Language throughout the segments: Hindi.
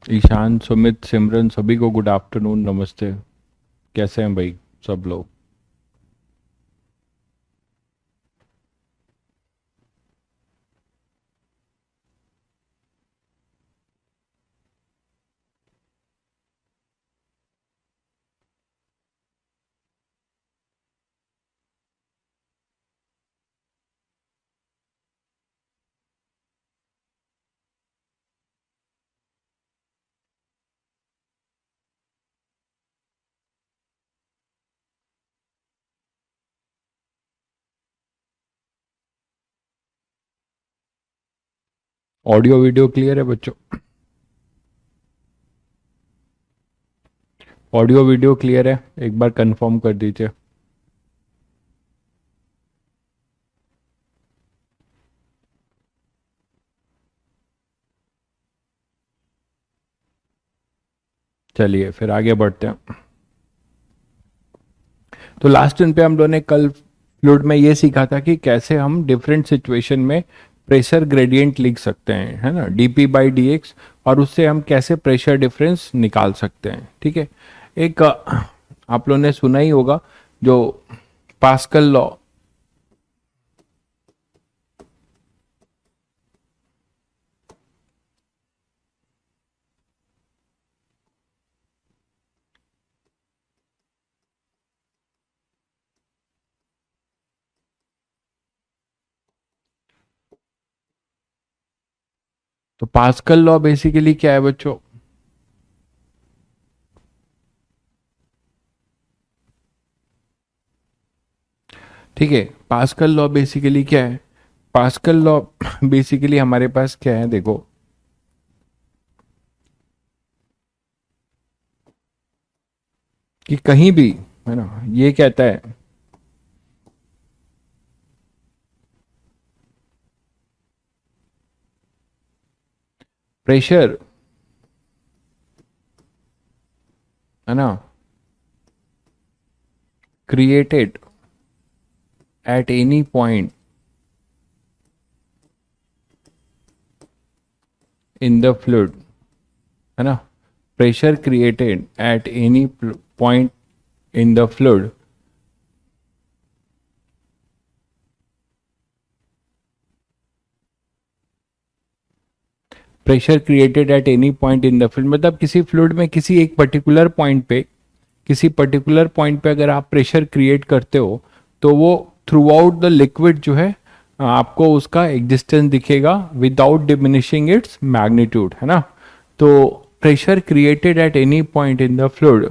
ईशान, सुमित, सिमरन सभी को गुड आफ्टरनून, नमस्ते। कैसे हैं भाई सब लोग? ऑडियो वीडियो क्लियर है बच्चों? ऑडियो वीडियो क्लियर है? एक बार कंफर्म कर दीजिए। चलिए फिर आगे बढ़ते हैं। तो लास्ट दिन पे हम लोगों ने कल फ्लूइड में ये सीखा था कि कैसे हम डिफरेंट सिचुएशन में प्रेशर ग्रेडियंट लिख सकते हैं, है ना, डीपी बाई डी एक्स, और उससे हम कैसे प्रेशर डिफरेंस निकाल सकते हैं। ठीक है। एक आप लोगों ने सुना ही होगा जो पास्कल लॉ। तो पास्कल लॉ बेसिकली क्या है बच्चों? ठीक है, पास्कल लॉ बेसिकली क्या है? पास्कल लॉ बेसिकली हमारे पास क्या है, देखो। कि कहीं भी, है ना, ये कहता है प्रेशर, है ना, created at any point in the fluid, है ना, pressure created at any point in the fluid pressure created at any point in the fluid मतलब किसी फ्लूइड में किसी एक पर्टिकुलर पॉइंट पे, किसी पर्टिकुलर पॉइंट पे अगर आप प्रेशर क्रिएट करते हो तो वो थ्रू आउट द लिक्विड जो है आपको उसका एग्जिस्टेंस दिखेगा विदाउट डिमिनिशिंग इट्स मैग्नीट्यूड, है ना। तो pressure created at any point in the fluid,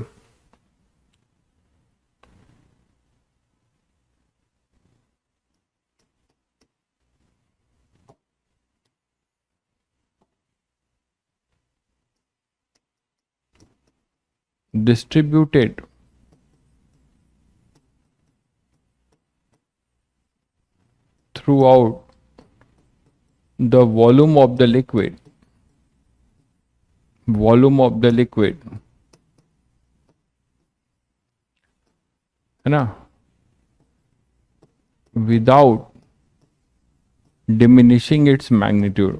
distributed throughout the volume of the liquid, है ना, without diminishing its magnitude,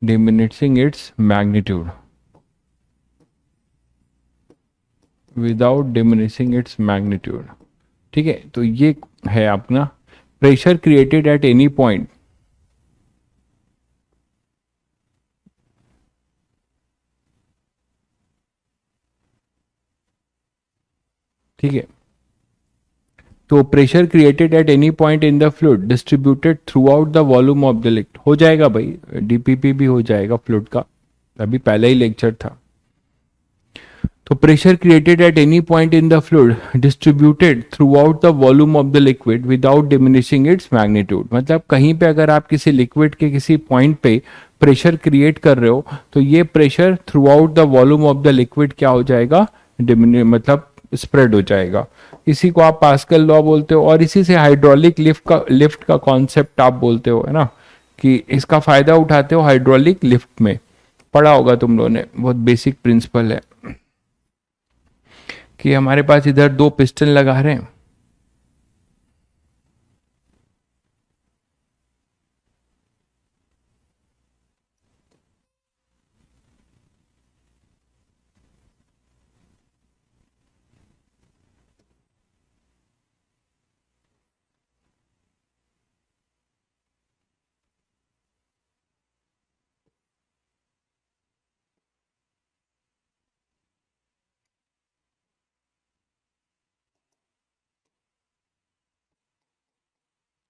diminishing its magnitude, without diminishing its magnitude. ठीक है, तो ये है अपना pressure created at any point. ठीक है, तो pressure created at any point in the fluid distributed through out the volume of the liquid, हो जाएगा भाई, डीपीपी भी हो जाएगा फ्लूइड का, अभी पहले ही लेक्चर था। तो pressure created at any point in the fluid distributed through out the volume of the liquid without diminishing its magnitude, मतलब कहीं पे अगर आप किसी लिक्विड के किसी पॉइंट पे प्रेशर क्रिएट कर रहे हो तो ये pressure through out the volume of the liquid क्या हो जाएगा, मतलब स्प्रेड हो जाएगा। इसी को आप पास्कल लॉ बोलते हो, और इसी से हाइड्रोलिक लिफ्ट का कॉन्सेप्ट आप बोलते हो, है ना, कि इसका फायदा उठाते हो हाइड्रोलिक लिफ्ट में। पढ़ा होगा तुम लोगों ने, बहुत बेसिक प्रिंसिपल है कि हमारे पास इधर दो पिस्टन लगा रहे हैं,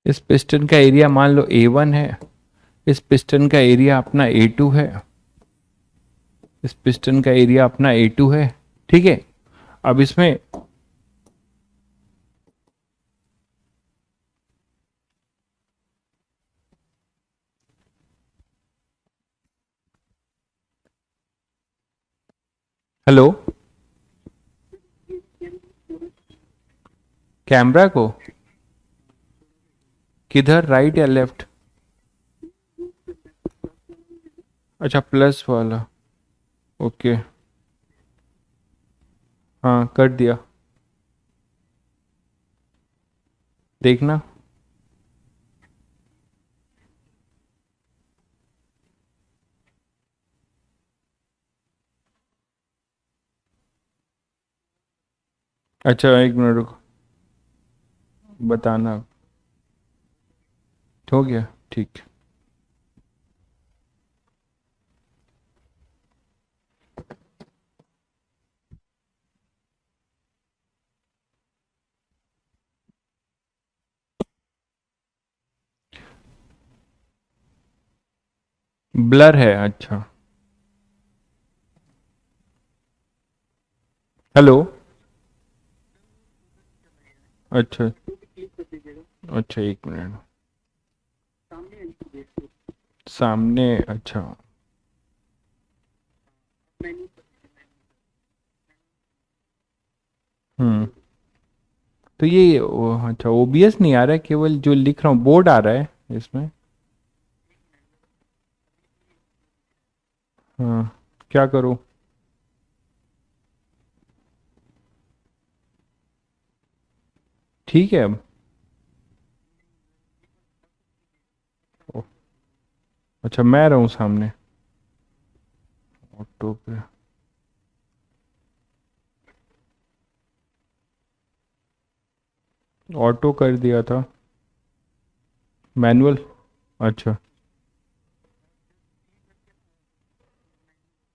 इस पिस्टन का एरिया मान लो A1 है, इस पिस्टन का एरिया अपना A2 है, इस पिस्टन का एरिया अपना A2 है। ठीक है, अब इसमें हेलो, कैमरा को किधर, राइट या लेफ्ट? अच्छा, प्लस वाला, ओके। हाँ कर दिया, देखना। अच्छा एक मिनट रुको, बताना। हो गया, ठीक। ब्लर है, अच्छा। हेलो, अच्छा अच्छा, एक मिनट। सामने, अच्छा। हम्म, तो ये अच्छा ओबीएस नहीं आ रहा है, केवल जो लिख रहा हूँ बोर्ड आ रहा है इसमें। हाँ, क्या करूँ? ठीक है अब। ओ, अच्छा मैं रहूँ सामने, ऑटो पे। ऑटो कर दिया था, मैनुअल। अच्छा,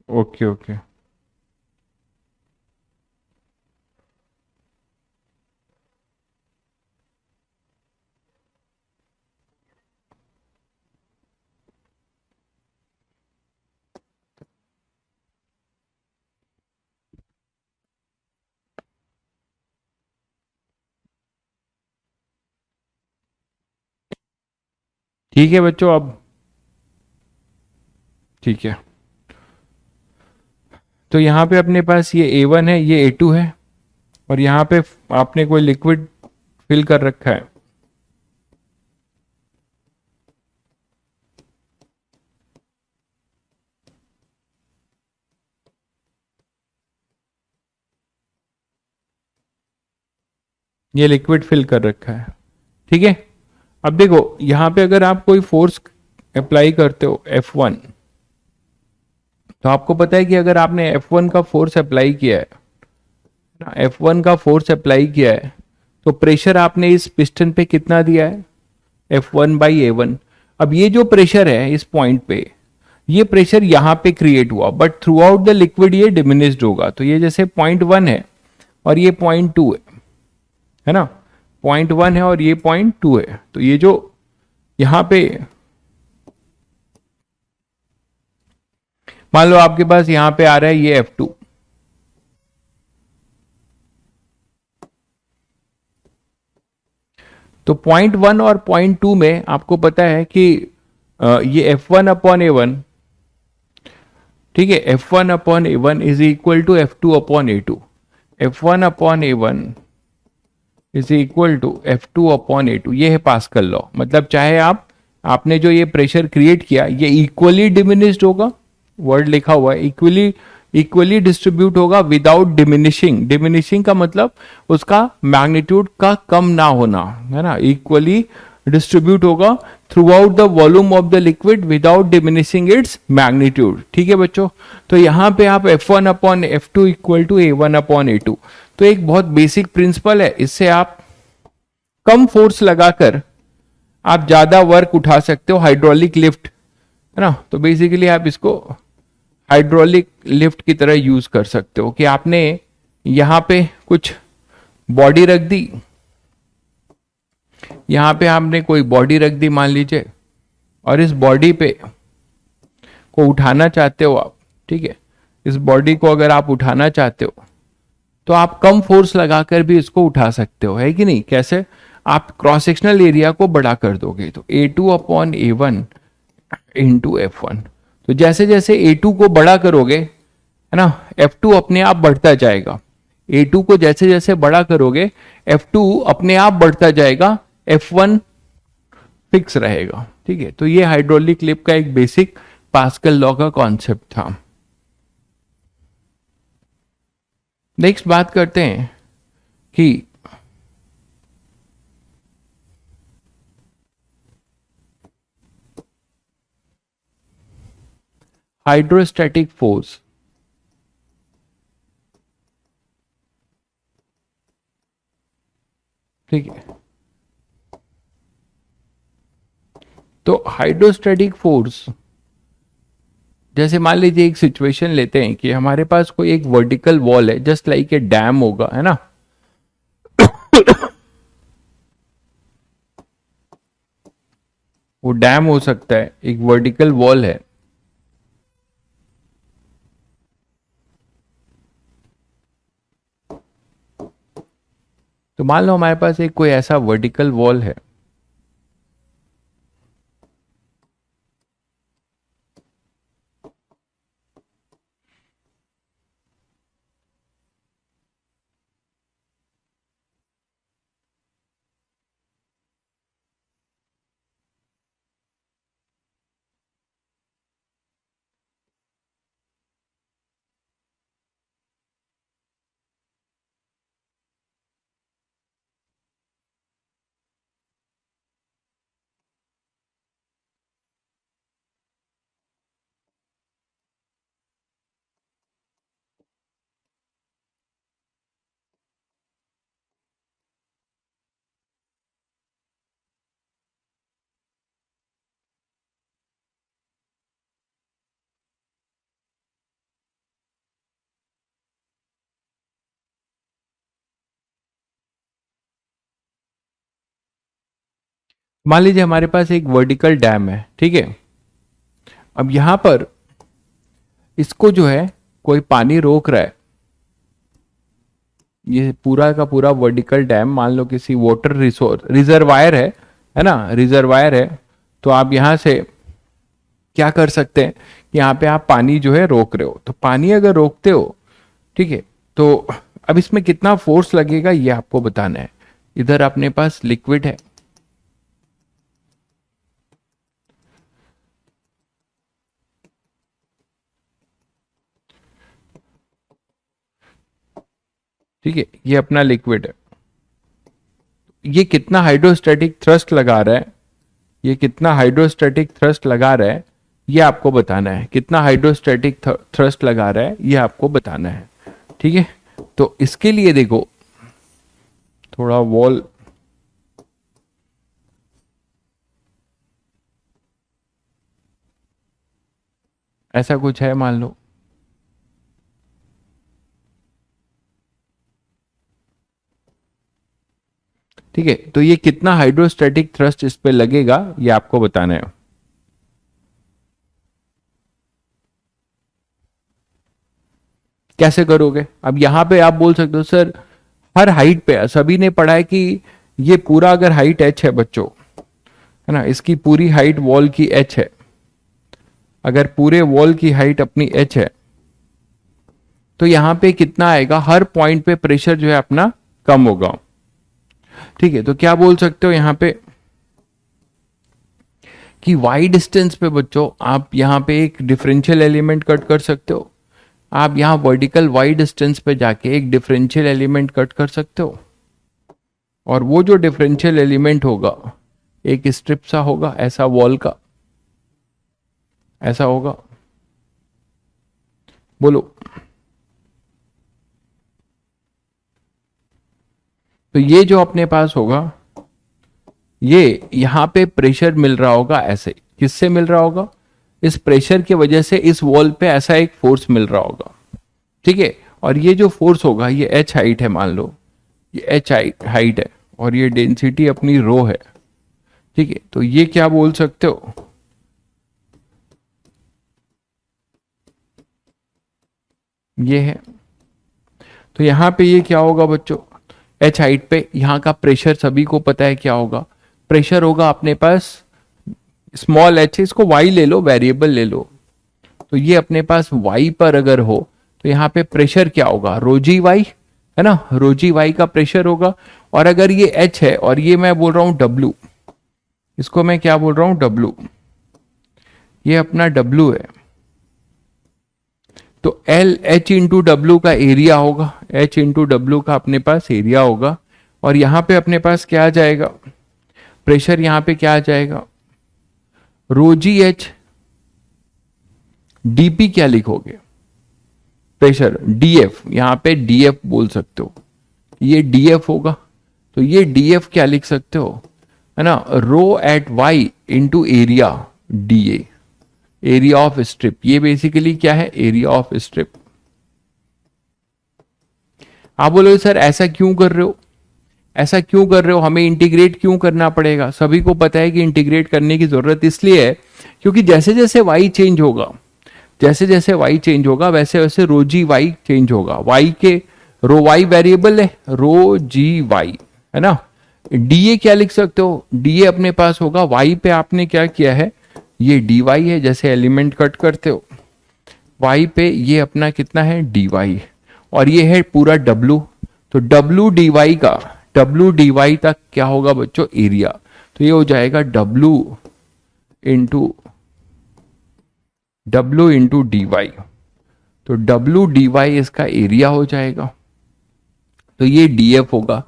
ओके ओके। ठीक है बच्चों, अब ठीक है। तो यहाँ पे अपने पास ये A1 है, ये A2 है, और यहाँ पे आपने कोई लिक्विड फिल कर रखा है। ये लिक्विड फिल कर रखा है, ठीक है। अब देखो यहाँ पे अगर आप कोई फोर्स अप्लाई करते हो F1, तो आपको पता है कि अगर आपने F1 का फोर्स अप्लाई किया है ना, F1 का फोर्स अप्लाई किया है, तो प्रेशर आपने इस पिस्टन पे कितना दिया है? F1/A1। अब ये जो प्रेशर है इस पॉइंट पे, ये प्रेशर यहाँ पे क्रिएट हुआ, but through out the liquid ये डिमिनिश्ड होगा। तो ये जैसे पॉइंट 1 है और ये पॉइंट 2 है ना, पॉइंट 1 है और ये पॉइंट 2 है, तो ये जो यहाँ पे मान लो आपके पास यहाँ पे आ रहा है ये F2, तो पॉइंट 1 और पॉइंट 2 में आपको पता है कि ये F1/A1, ठीक है, F1/A1 is equal to F2/A2। F1/A1 is equal to F2/A2, ये है पास्कल लॉ। मतलब चाहे आपने जो ये प्रेशर क्रिएट किया ये इक्वली डिमिनिश्ड होगा, वर्ड लिखा हुआ है इक्वली, इक्वली डिस्ट्रीब्यूट होगा विदाउट डिमिनिशिंग। डिमिनिशिंग का मतलब उसका मैग्नीट्यूड का कम ना होना, है ना। इक्वली डिस्ट्रीब्यूट होगा through out the volume of the liquid without diminishing its magnitude. ठीक है बच्चों, तो यहां पे आप F1/F2 इक्वल टू A1/A2, तो एक बहुत बेसिक प्रिंसिपल है, इससे आप कम फोर्स लगाकर आप ज्यादा वर्क उठा सकते हो। हाइड्रोलिक लिफ्ट, है ना, तो बेसिकली आप इसको हाइड्रोलिक लिफ्ट की तरह यूज कर सकते हो कि आपने यहां पे कुछ बॉडी रख दी, यहाँ पे आपने कोई बॉडी रख दी मान लीजिए, और इस बॉडी पे को उठाना चाहते हो आप, ठीक है, इस बॉडी को अगर आप उठाना चाहते हो तो आप कम फोर्स लगाकर भी इसको उठा सकते हो, है कि नहीं? कैसे? आप क्रॉस सेक्शनल एरिया को बड़ा कर दोगे तो A2/A1 इंटू F1। तो जैसे जैसे A2 को बड़ा करोगे, है ना, F2 अपने आप बढ़ता जाएगा। A2 को जैसे जैसे बड़ा करोगे F2 अपने आप बढ़ता जाएगा, F1 फिक्स रहेगा। ठीक है, तो ये हाइड्रोलिक लिफ्ट का एक बेसिक पास्कल लॉ का कॉन्सेप्ट था। नेक्स्ट बात करते हैं कि हाइड्रोस्टैटिक फोर्स। ठीक है, तो हाइड्रोस्टैटिक फोर्स, जैसे मान लीजिए एक सिचुएशन लेते हैं कि हमारे पास कोई एक वर्टिकल वॉल है, जस्ट लाइक ए डैम होगा, है ना। वो डैम हो सकता है, एक वर्टिकल वॉल है। तो मान लो हमारे पास एक कोई ऐसा वर्टिकल वॉल है, मान लीजिए हमारे पास एक वर्टिकल डैम है, ठीक है। अब यहां पर इसको जो है कोई पानी रोक रहा है, ये पूरा का पूरा वर्टिकल डैम मान लो किसी वाटर रिसोर्स रिजर्वायर है ना, रिजर्वायर है। तो आप यहां से क्या कर सकते हैं, यहाँ पे आप पानी जो है रोक रहे हो। तो पानी अगर रोकते हो, ठीक है, तो अब इसमें कितना फोर्स लगेगा ये आपको बताना है। इधर अपने पास लिक्विड है, ठीक है, ये अपना लिक्विड है। ये कितना हाइड्रोस्टैटिक थ्रस्ट लगा रहा है, ये कितना हाइड्रोस्टैटिक थ्रस्ट लगा रहा है ये आपको बताना है। कितना हाइड्रोस्टैटिक थ्रस्ट लगा रहा है ये आपको बताना है, ठीक है। तो इसके लिए देखो, थोड़ा वॉल ऐसा कुछ है मान लो, ठीक है। तो ये कितना हाइड्रोस्टैटिक थ्रस्ट इस पे लगेगा ये आपको बताना है। कैसे करोगे? अब यहां पे आप बोल सकते हो सर हर हाइट पे, सभी ने पढ़ा है कि ये पूरा अगर हाइट h है बच्चों, है ना, इसकी पूरी हाइट वॉल की h है। अगर पूरे वॉल की हाइट अपनी h है तो यहां पे कितना आएगा, हर पॉइंट पे प्रेशर जो है अपना कम होगा। ठीक है, तो क्या बोल सकते हो यहां पे कि वाई डिस्टेंस पे बच्चों आप यहां पे एक डिफरेंशियल एलिमेंट कट कर सकते हो। आप यहां वर्टिकल वाई डिस्टेंस पे जाके एक डिफरेंशियल एलिमेंट कट कर सकते हो, और वो जो डिफरेंशियल एलिमेंट होगा एक स्ट्रिप सा होगा, ऐसा वॉल का, ऐसा होगा। बोलो। तो ये जो अपने पास होगा, ये यहां पे प्रेशर मिल रहा होगा ऐसे। किससे मिल रहा होगा? इस प्रेशर की वजह से इस वॉल पे ऐसा एक फोर्स मिल रहा होगा, ठीक है। और ये जो फोर्स होगा ये h हाइट है, मान लो ये h हाइट है, और ये डेंसिटी अपनी रो है, ठीक है, तो ये क्या बोल सकते हो, ये है। तो यहां पे ये क्या होगा बच्चों, एच हाइट पे यहाँ का प्रेशर सभी को पता है क्या होगा, प्रेशर होगा अपने पास स्मॉल एच, इसको वाई ले लो, वेरिएबल ले लो। तो ये अपने पास वाई पर अगर हो तो यहाँ पे प्रेशर क्या होगा, रोजी वाई, है ना, रोजी वाई का प्रेशर होगा। और अगर ये एच है और ये मैं बोल रहा हूं डब्लू, इसको मैं क्या बोल रहा हूं, डब्लू, ये अपना डब्लू है। तो एल एच इंटू डब्लू का एरिया होगा, एच इंटू डब्लू का अपने पास एरिया होगा। और यहां पे अपने पास क्या आ जाएगा, प्रेशर यहां पे क्या आ जाएगा, रोजी एच, डीपी क्या लिखोगे, प्रेशर डीएफ, यहां पे डीएफ बोल सकते हो, ये डीएफ होगा। तो ये डीएफ क्या लिख सकते हो, है ना, rho at Y into area D A, area of strip. ये बेसिकली क्या है, एरिया ऑफ स्ट्रिप। आप बोलोगे सर ऐसा क्यों कर रहे हो, ऐसा क्यों कर रहे हो, हमें इंटीग्रेट क्यों करना पड़ेगा। सभी को पता है कि इंटीग्रेट करने की जरूरत इसलिए है क्योंकि जैसे जैसे वाई चेंज होगा, जैसे जैसे वाई चेंज होगा वैसे वैसे रो जी वाई चेंज होगा। वाई के रो वाई वेरिएबल है, रो जी वाई, है ना। डीए क्या लिख सकते हो, डीए अपने पास होगा, वाई पे आपने क्या किया है, ये डी वाई है, जैसे एलिमेंट कट करते हो वाई पे, ये अपना कितना है डी वाई, और ये है पूरा डब्लू। तो डब्लू डी वाई का, डब्लू डी वाई तक क्या होगा बच्चों, एरिया। तो ये हो जाएगा डब्लू इंटू डी वाई। तो डब्लू डी वाई इसका एरिया हो जाएगा। तो ये डीएफ होगा,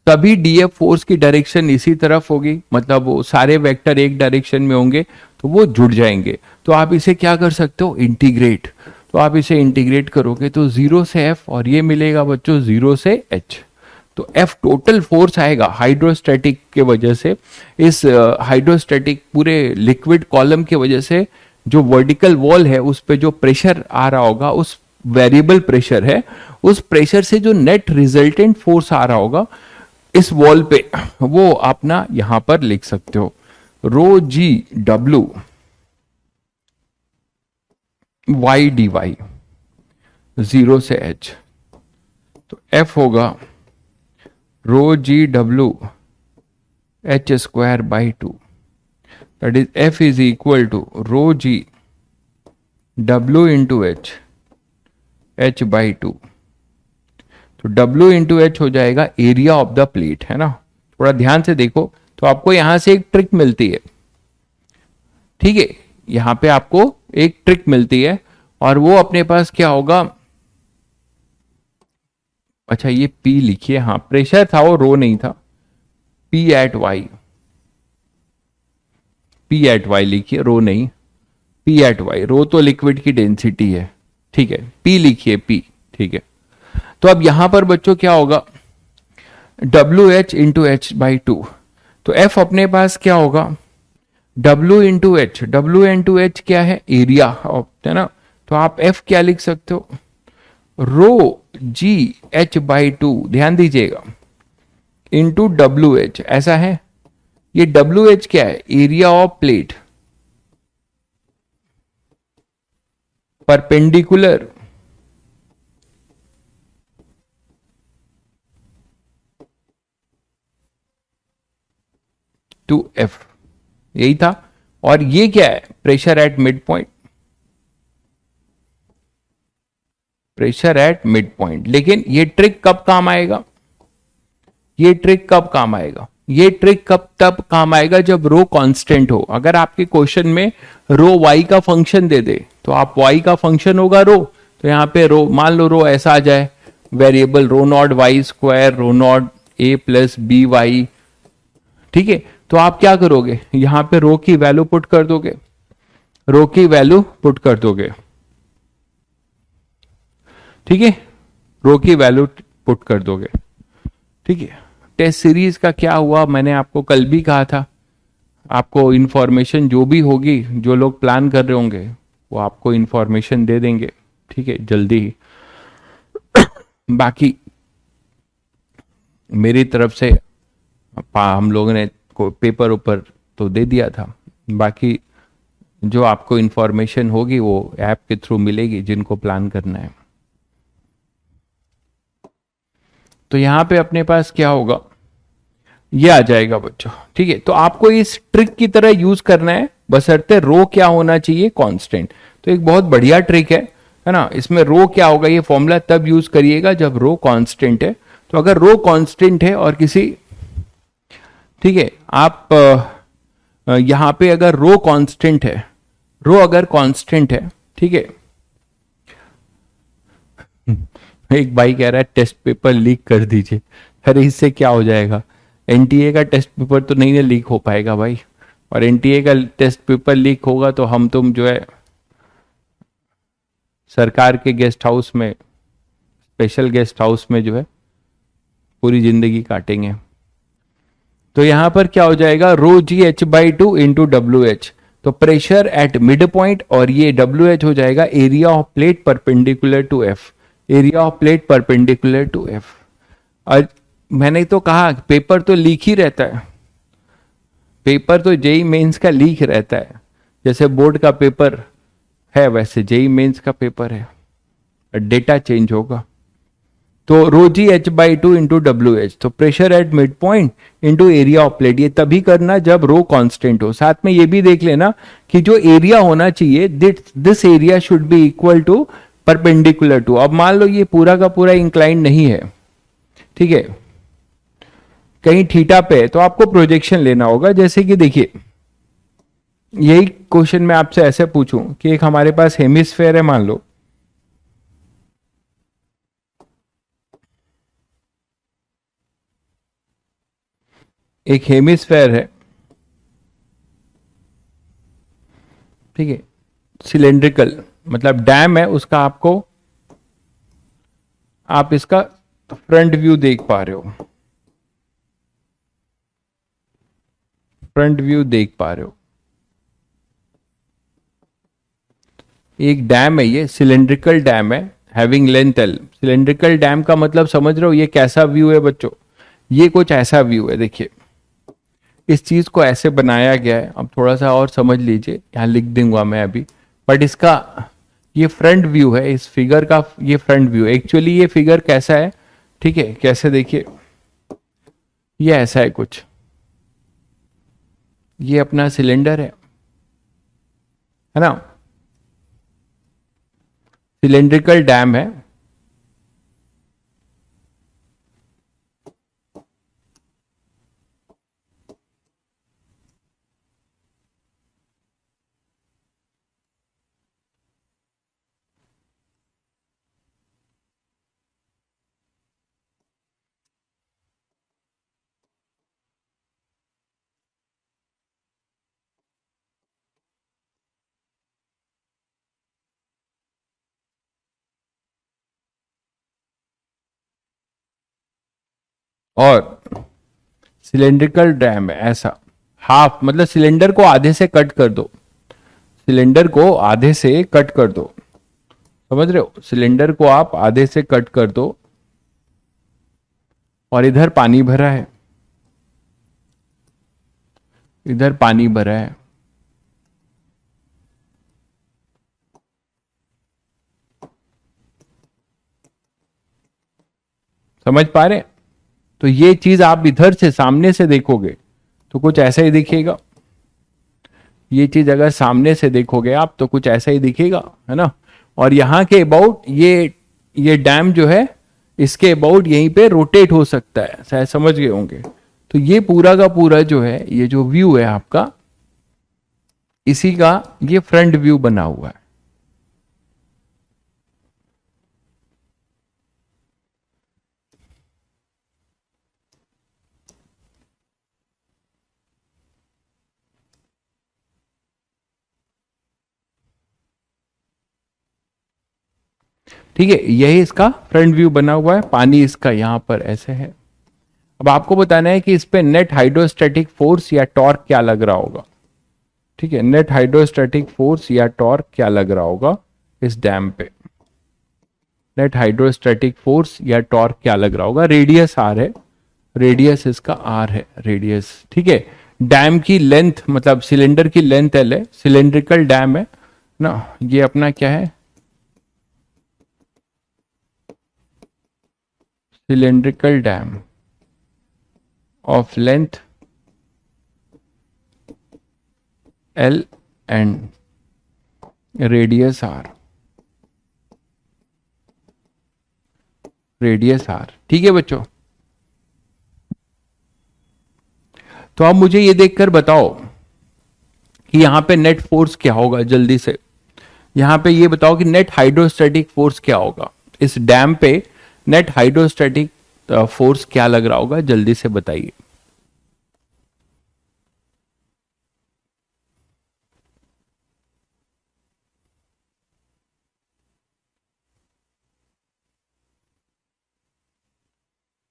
तभी डीएफ फोर्स की डायरेक्शन इसी तरफ होगी, मतलब वो सारे वेक्टर एक डायरेक्शन में होंगे तो वो जुड़ जाएंगे। तो आप इसे क्या कर सकते हो, इंटीग्रेट। तो आप इसे इंटीग्रेट करोगे तो 0 से एफ, और ये मिलेगा बच्चों 0 से एच। तो एफ टोटल फोर्स आएगा हाइड्रोस्टैटिक के वजह से, इस हाइड्रोस्टैटिक पूरे लिक्विड कॉलम के वजह से जो वर्टिकल वॉल है उस पे जो प्रेशर आ रहा होगा, उस वेरिएबल प्रेशर है, उस प्रेशर से जो नेट रिजल्टेंट फोर्स आ रहा होगा इस वॉल पे, वो अपना यहां पर लिख सकते हो, rho G W Y D Y 0 से एच। तो एफ होगा rho G W H square by 2, that is F is equal to rho G W into H, H by 2। तो W इंटू एच हो जाएगा एरिया ऑफ द प्लेट, है ना। थोड़ा ध्यान से देखो तो आपको यहां से एक ट्रिक मिलती है, ठीक है, यहां पे आपको एक ट्रिक मिलती है, और वो अपने पास क्या होगा, अच्छा ये P लिखिए, हाँ प्रेशर था वो रो नहीं था, P at Y, P at Y लिखिए, रो नहीं, P एट वाई, रो तो लिक्विड की डेंसिटी है, ठीक है, P लिखिए P, ठीक है। तो अब यहां पर बच्चों क्या होगा, W H into H by 2। तो एफ अपने पास क्या होगा, W into H, W into H क्या है, एरिया, है ना। तो आप एफ क्या लिख सकते हो, रो जी एच बाई 2, ध्यान दीजिएगा, इंटू डब्ल्यू एच, ऐसा है। ये डब्ल्यू एच क्या है, area of plate perpendicular to F, यही था। और ये क्या है, pressure at mid point, pressure at mid point. लेकिन ये ट्रिक कब काम आएगा, ये ट्रिक कब काम आएगा, ये ट्रिक कब तब काम आएगा जब रो कांस्टेंट हो। अगर आपके क्वेश्चन में रो वाई का फंक्शन दे दे तो आप वाई का फंक्शन होगा रो, तो यहां पे रो, मान लो रो ऐसा आ जाए, variable rho nought Y square, rho nought A plus B Y, ठीक है। तो आप क्या करोगे, यहां पे रो की वैल्यू पुट कर दोगे, रो की वैल्यू पुट कर दोगे, ठीक है, रो की वैल्यू पुट कर दोगे, ठीक है। टेस्ट सीरीज का क्या हुआ, मैंने आपको कल भी कहा था, आपको इंफॉर्मेशन जो भी होगी, जो लोग प्लान कर रहे होंगे वो आपको इंफॉर्मेशन दे देंगे, ठीक है, जल्दी ही। बाकी मेरी तरफ से हम लोगों ने पेपर ऊपर तो दे दिया था। बाकी जो आपको इंफॉर्मेशन होगी वो ऐप के थ्रू मिलेगी जिनको प्लान करना है। तो यहां पे अपने पास क्या होगा, ये आ जाएगा बच्चों। ठीक है, तो आपको इस ट्रिक की तरह यूज करना है, बशर्ते रो क्या होना चाहिए, कांस्टेंट। तो एक बहुत बढ़िया ट्रिक है ना। इसमें रो क्या होगा, ये फॉर्मूला तब यूज करिएगा जब रो कांस्टेंट है। तो अगर रो कांस्टेंट है और किसी, ठीक है, आप यहां पे अगर रो कांस्टेंट है, रो अगर कांस्टेंट है, ठीक है। एक भाई कह रहा है टेस्ट पेपर लीक कर दीजिए। अरे इससे क्या हो जाएगा, एनटीए का टेस्ट पेपर तो नहीं लीक हो पाएगा भाई। और एनटीए का टेस्ट पेपर लीक होगा तो हम तुम जो है सरकार के गेस्ट हाउस में, स्पेशल गेस्ट हाउस में जो है पूरी जिंदगी काटेंगे। तो यहां पर क्या हो जाएगा, rho G H by two into W H. तो प्रेशर एट मिड पॉइंट, और ये डब्ल्यू एच हो जाएगा area of plate perpendicular to F, area of plate perpendicular to F. और मैंने तो कहा पेपर तो लीक ही रहता है, पेपर तो जेई मेंस का लीक रहता है। जैसे बोर्ड का पेपर है वैसे जेई मेंस का पेपर है, डेटा चेंज होगा। तो rho G H by two into W H, तो pressure at mid point into area of plate. ये तभी करना जब रो कांस्टेंट हो। साथ में ये भी देख लेना कि जो एरिया होना चाहिए, this area should be equal to perpendicular to. अब मान लो ये पूरा का पूरा इंक्लाइन नहीं है, ठीक है, कहीं थीटा पे है, तो आपको प्रोजेक्शन लेना होगा। जैसे कि देखिए, यही क्वेश्चन मैं आपसे ऐसे पूछूं कि एक हमारे पास हेमिस्फेयर है, मान लो, एक हेमिस्फेयर है, ठीक है, सिलेंड्रिकल, मतलब डैम है उसका, आपको आप इसका फ्रंट व्यू देख पा रहे हो, फ्रंट व्यू देख पा रहे हो। एक डैम है, ये सिलेंड्रिकल डैम है, having length L. Cylindrical dam का मतलब समझ रहे हो ये कैसा व्यू है बच्चों, ये कुछ ऐसा व्यू है। देखिए इस चीज को ऐसे बनाया गया है, अब थोड़ा सा और समझ लीजिए, यहां लिख दूंगा मैं अभी, बट इसका ये फ्रंट व्यू है, इस फिगर का ये फ्रंट व्यू। एक्चुअली ये फिगर कैसा है, ठीक है, कैसे देखिए, ये ऐसा है कुछ, ये अपना सिलेंडर है ना, सिलेंड्रिकल डैम है। और सिलेंड्रिकल डैम है ऐसा, हाफ मतलब सिलेंडर को आधे से कट कर दो, सिलेंडर को आधे से कट कर दो, समझ रहे हो, सिलेंडर को आप आधे से कट कर दो, और इधर पानी भरा है, इधर पानी भरा है। समझ पा रहे हैं? तो ये चीज आप इधर से सामने से देखोगे तो कुछ ऐसा ही दिखेगा, ये चीज अगर सामने से देखोगे आप तो कुछ ऐसा ही दिखेगा, है ना। और यहाँ के अबाउट ये डैम जो है, इसके अबाउट यहीं पे रोटेट हो सकता है, शायद समझ गए होंगे। तो ये पूरा का पूरा जो है, ये जो व्यू है आपका, इसी का ये फ्रंट व्यू बना हुआ है। ठीक है, यही इसका फ्रंट व्यू बना हुआ है, पानी इसका यहां पर ऐसे है। अब आपको बताना है कि इस पे नेट हाइड्रोस्टैटिक फोर्स या टॉर्क क्या लग रहा होगा। ठीक है, नेट हाइड्रोस्टैटिक फोर्स या टॉर्क क्या लग रहा होगा इस डैम पे, नेट हाइड्रोस्टैटिक फोर्स या टॉर्क क्या लग रहा होगा। रेडियस आर है, रेडियस इसका आर है, रेडियस, ठीक है। डैम की लेंथ मतलब सिलेंडर की लेंथ एल है, सिलेंड्रिकल डैम है ना, ये अपना क्या है, cylindrical dam of length L and radius are, radius R. ठीक है बच्चों, तो आप मुझे ये देखकर बताओ कि यहां पे नेट फोर्स क्या होगा, जल्दी से यहां पे ये बताओ कि नेट हाइड्रोस्टैटिक फोर्स क्या होगा इस डैम पे, नेट हाइड्रोस्टैटिक फोर्स क्या लग रहा होगा, जल्दी से बताइए।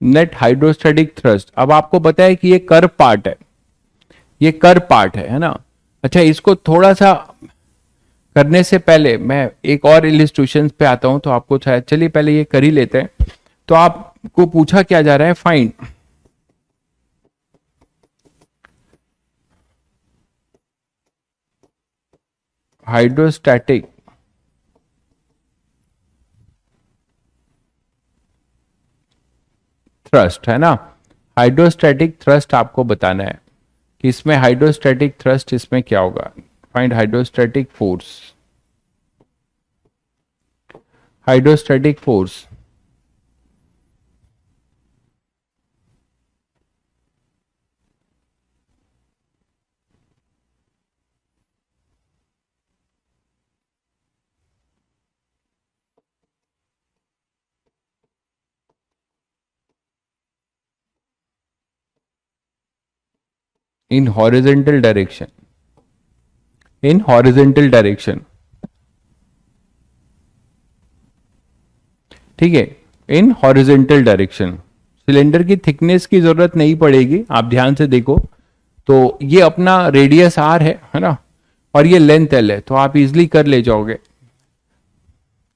नेट हाइड्रोस्टैटिक थ्रस्ट, अब आपको पता है कि ये कर्व पार्ट है, ये कर्व पार्ट है ना। अच्छा, इसको थोड़ा सा करने से पहले मैं एक और इलिस्ट्रेशन पे आता हूं, तो आपको शायद, चलिए पहले ये कर ही लेते हैं। तो आपको पूछा क्या जा रहा है, फाइंड हाइड्रोस्टैटिक थ्रस्ट, है ना। हाइड्रोस्टैटिक थ्रस्ट आपको बताना है कि इसमें हाइड्रोस्टैटिक थ्रस्ट इसमें क्या होगा। Find hydrostatic force, hydrostatic force. In horizontal direction, in horizontal direction, ठीक है, इन हॉरिजेंटल डायरेक्शन। सिलेंडर की थिकनेस की जरूरत नहीं पड़ेगी, आप ध्यान से देखो। तो ये अपना रेडियस आर है ना, और ये लेंथ एल है, तो आप इजिली कर ले जाओगे।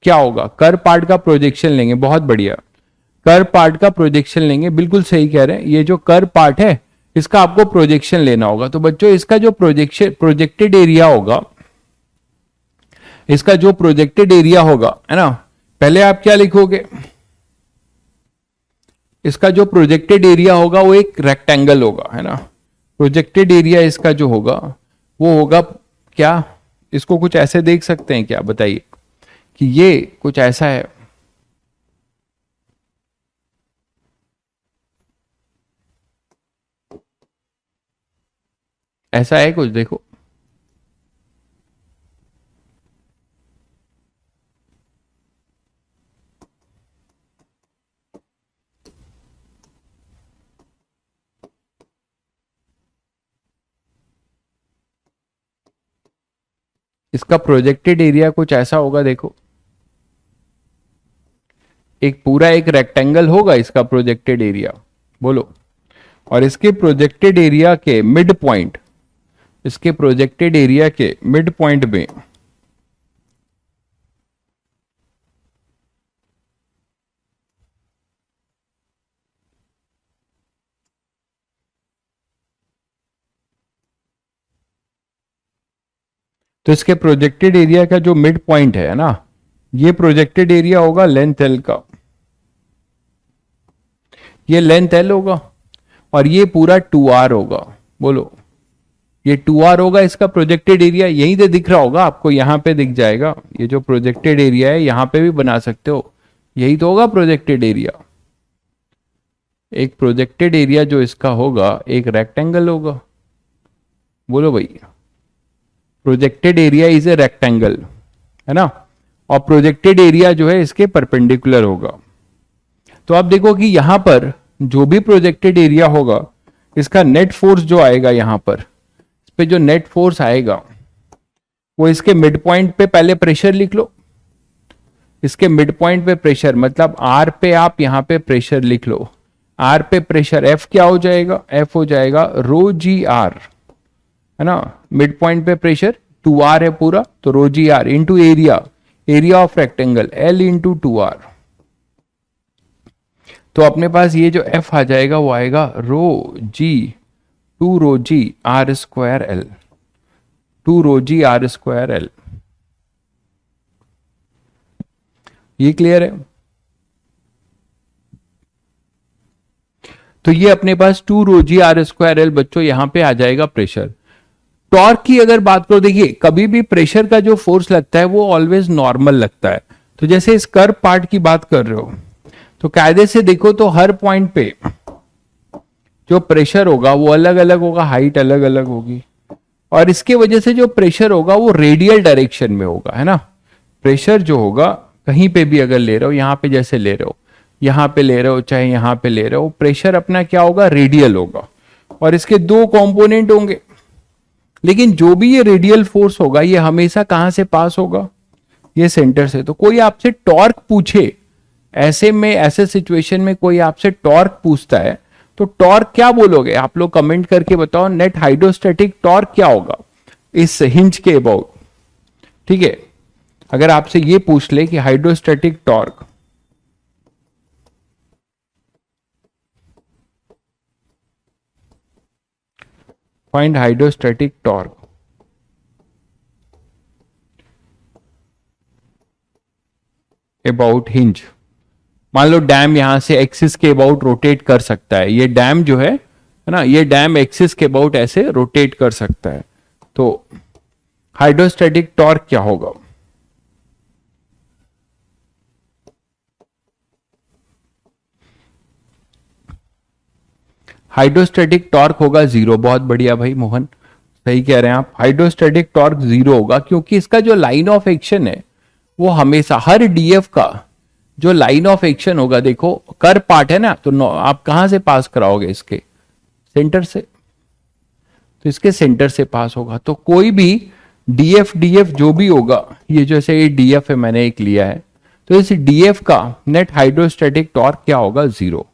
क्या होगा, कर पार्ट का प्रोजेक्शन लेंगे, बहुत बढ़िया, कर पार्ट का प्रोजेक्शन लेंगे, बिल्कुल सही कह रहे हैं। ये जो कर पार्ट है इसका आपको प्रोजेक्शन लेना होगा। तो बच्चों इसका जो प्रोजेक्शन प्रोजेक्टेड एरिया होगा, इसका जो प्रोजेक्टेड एरिया होगा, है ना, पहले आप क्या लिखोगे, इसका जो प्रोजेक्टेड एरिया होगा वो एक रेक्टेंगल होगा, है ना। प्रोजेक्टेड एरिया इसका जो होगा वो होगा क्या, इसको कुछ ऐसे देख सकते हैं क्या, बताइए कि ये कुछ ऐसा है, ऐसा है कुछ, देखो इसका प्रोजेक्टेड एरिया कुछ ऐसा होगा, देखो एक पूरा एक रेक्टेंगल होगा इसका प्रोजेक्टेड एरिया, बोलो। और इसके प्रोजेक्टेड एरिया के मिड पॉइंट, इसके प्रोजेक्टेड एरिया के मिड पॉइंट में तो इसके प्रोजेक्टेड एरिया का जो मिड पॉइंट है ना, ये प्रोजेक्टेड एरिया होगा लेंथ एल का, ये लेंथ एल होगा, और ये पूरा 2r होगा, बोलो ये 2r होगा इसका प्रोजेक्टेड एरिया, यहीं से दिख रहा होगा आपको, यहां पे दिख जाएगा, ये जो प्रोजेक्टेड एरिया है यहां पे भी बना सकते हो, यही तो होगा प्रोजेक्टेड एरिया। एक प्रोजेक्टेड एरिया जो इसका होगा एक रेक्टेंगल होगा, बोलो भाई, projected area is a rectangle, है ना, और प्रोजेक्टेड एरिया जो है इसके परपेंडिकुलर होगा। तो आप देखो कि यहां पर जो भी प्रोजेक्टेड एरिया होगा इसका नेट फोर्स जो आएगा, यहां पर इस पे जो नेट फोर्स आएगा वो इसके मिड पॉइंट पे पहले प्रेशर लिख लो, इसके मिड पॉइंट पे प्रेशर, मतलब आर पे आप यहां पे प्रेशर लिख लो, आर पे प्रेशर एफ क्या हो जाएगा, एफ हो जाएगा रो जी आर, है ना। मिड पॉइंट पे प्रेशर 2r है पूरा, तो rho ji R into area, area of rectangle L into 2r। तो अपने पास ये जो F आ जाएगा वो आएगा रो जी टू रो जी R square L, two rho जी आर स्क्वायर एल। ये क्लियर है? तो ये अपने पास टू रो जी आर स्क्वायर एल बच्चों यहां पे आ जाएगा प्रेशर। टॉर्क की अगर बात करो, देखिए कभी भी प्रेशर का जो फोर्स लगता है वो ऑलवेज नॉर्मल लगता है। तो जैसे इस कर्व पार्ट की बात कर रहे हो तो कायदे से देखो तो हर पॉइंट पे जो प्रेशर होगा वो अलग अलग होगा, हाइट अलग अलग होगी, और इसके वजह से जो प्रेशर होगा वो रेडियल डायरेक्शन में होगा, है ना। प्रेशर जो होगा कहीं पे भी अगर ले रहे हो, यहां पे जैसे ले रहे हो, यहां पे ले रहे हो, चाहे यहां पे ले रहे हो, प्रेशर अपना क्या होगा, रेडियल होगा। और इसके दो कंपोनेंट होंगे, लेकिन जो भी ये रेडियल फोर्स होगा ये हमेशा कहां से पास होगा, ये सेंटर से। तो कोई आपसे टॉर्क पूछे, ऐसे में ऐसे सिचुएशन में कोई आपसे टॉर्क पूछता है तो टॉर्क क्या बोलोगे आप लोग कमेंट करके बताओ। नेट हाइड्रोस्टैटिक टॉर्क क्या होगा इस हिंज के अबाउट, ठीक है। अगर आपसे ये पूछ ले कि hydrostatic torque, find hydrostatic torque, about hinge. मान लो डैम यहां से एक्सिस के अबाउट रोटेट कर सकता है, ये डैम जो है ना, ये डैम एक्सिस के अबाउट ऐसे रोटेट कर सकता है, तो हाइड्रोस्टैटिक टॉर्क क्या होगा। हाइड्रोस्टैटिक टॉर्क होगा जीरो। बहुत बढ़िया भाई मोहन, सही कह रहे हैं आप, हाइड्रोस्टैटिक टॉर्क जीरो होगा, क्योंकि इसका जो लाइन ऑफ एक्शन है वो हमेशा हर डीएफ का जो लाइन ऑफ एक्शन होगा, देखो कर पार्ट है ना, तो आप कहां से पास कराओगे, इसके सेंटर से, तो इसके सेंटर से पास होगा। तो कोई भी डीएफ डीएफ जो भी होगा, ये जैसे ये डीएफ है मैंने एक लिया है, तो इस डीएफ का नेट हाइड्रोस्टैटिक टॉर्क क्या होगा, जीरो।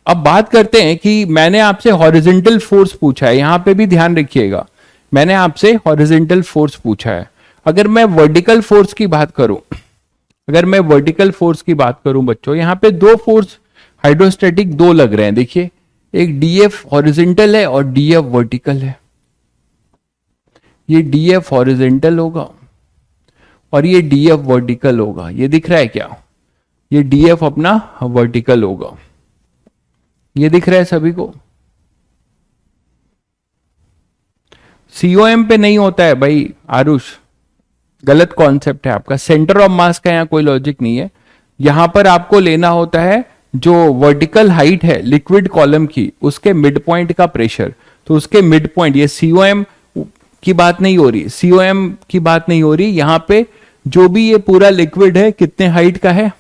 अब बात करते हैं कि मैंने आपसे हॉरिजॉन्टल फोर्स पूछा है, यहां पे भी ध्यान रखिएगा, मैंने आपसे हॉरिजॉन्टल फोर्स पूछा है। अगर मैं वर्टिकल फोर्स की बात करूं, अगर मैं वर्टिकल फोर्स की बात करूं बच्चों, यहां पे दो फोर्स हाइड्रोस्टैटिक दो लग रहे हैं, देखिए एक डीएफ हॉरिजॉन्टल है और डीएफ वर्टिकल है। ये डीएफ हॉरिजॉन्टल होगा और ये डीएफ वर्टिकल होगा, ये दिख रहा है क्या, ये डीएफ अपना वर्टिकल होगा, ये दिख रहा है सभी को। सीओएम पे नहीं होता है भाई आरुष, गलत कॉन्सेप्ट है आपका, सेंटर ऑफ मास का यहां कोई लॉजिक नहीं है। यहां पर आपको लेना होता है जो वर्टिकल हाइट है लिक्विड कॉलम की, उसके मिड पॉइंट का प्रेशर, तो उसके मिड पॉइंट, ये सीओएम की बात नहीं हो रही, सीओएम की बात नहीं हो रही, यहां पे जो भी ये पूरा लिक्विड है कितने हाइट का है,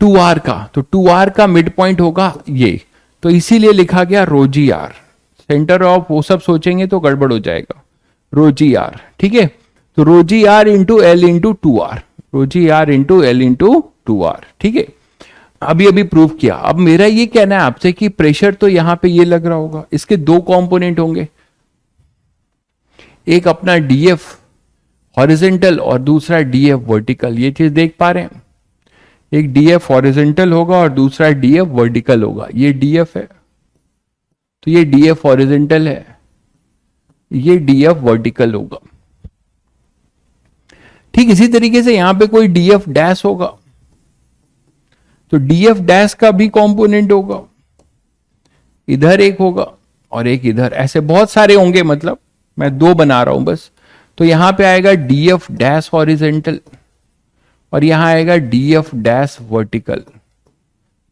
2r का, तो 2r का मिड पॉइंट होगा ये, तो इसीलिए लिखा गया रोजी आर। सेंटर ऑफ वो सब सोचेंगे तो गड़बड़ हो जाएगा, रोजी आर, ठीक है। तो रोजी are into L into 2r, रोजी are into L into 2r, ठीक है। अभी अभी प्रूव किया। अब मेरा ये कहना है आपसे कि प्रेशर तो यहां पे ये लग रहा होगा, इसके दो कंपोनेंट होंगे, एक अपना डीएफ हॉरिजॉन्टल और दूसरा डीएफ वर्टिकल, ये चीज देख पा रहे हैं, एक डीएफ हॉरिजॉन्टल होगा और दूसरा डीएफ वर्टिकल होगा। ये डीएफ है तो ये डीएफ हॉरिजॉन्टल है, ये डीएफ वर्टिकल होगा। ठीक इसी तरीके से यहां पे कोई डीएफ डैश होगा, तो डीएफ डैश का भी कंपोनेंट होगा, इधर एक होगा और एक इधर, ऐसे बहुत सारे होंगे, मतलब मैं दो बना रहा हूं बस। तो यहां पे आएगा डीएफ डैश हॉरिजॉन्टल और यहां आएगा DF dash vertical,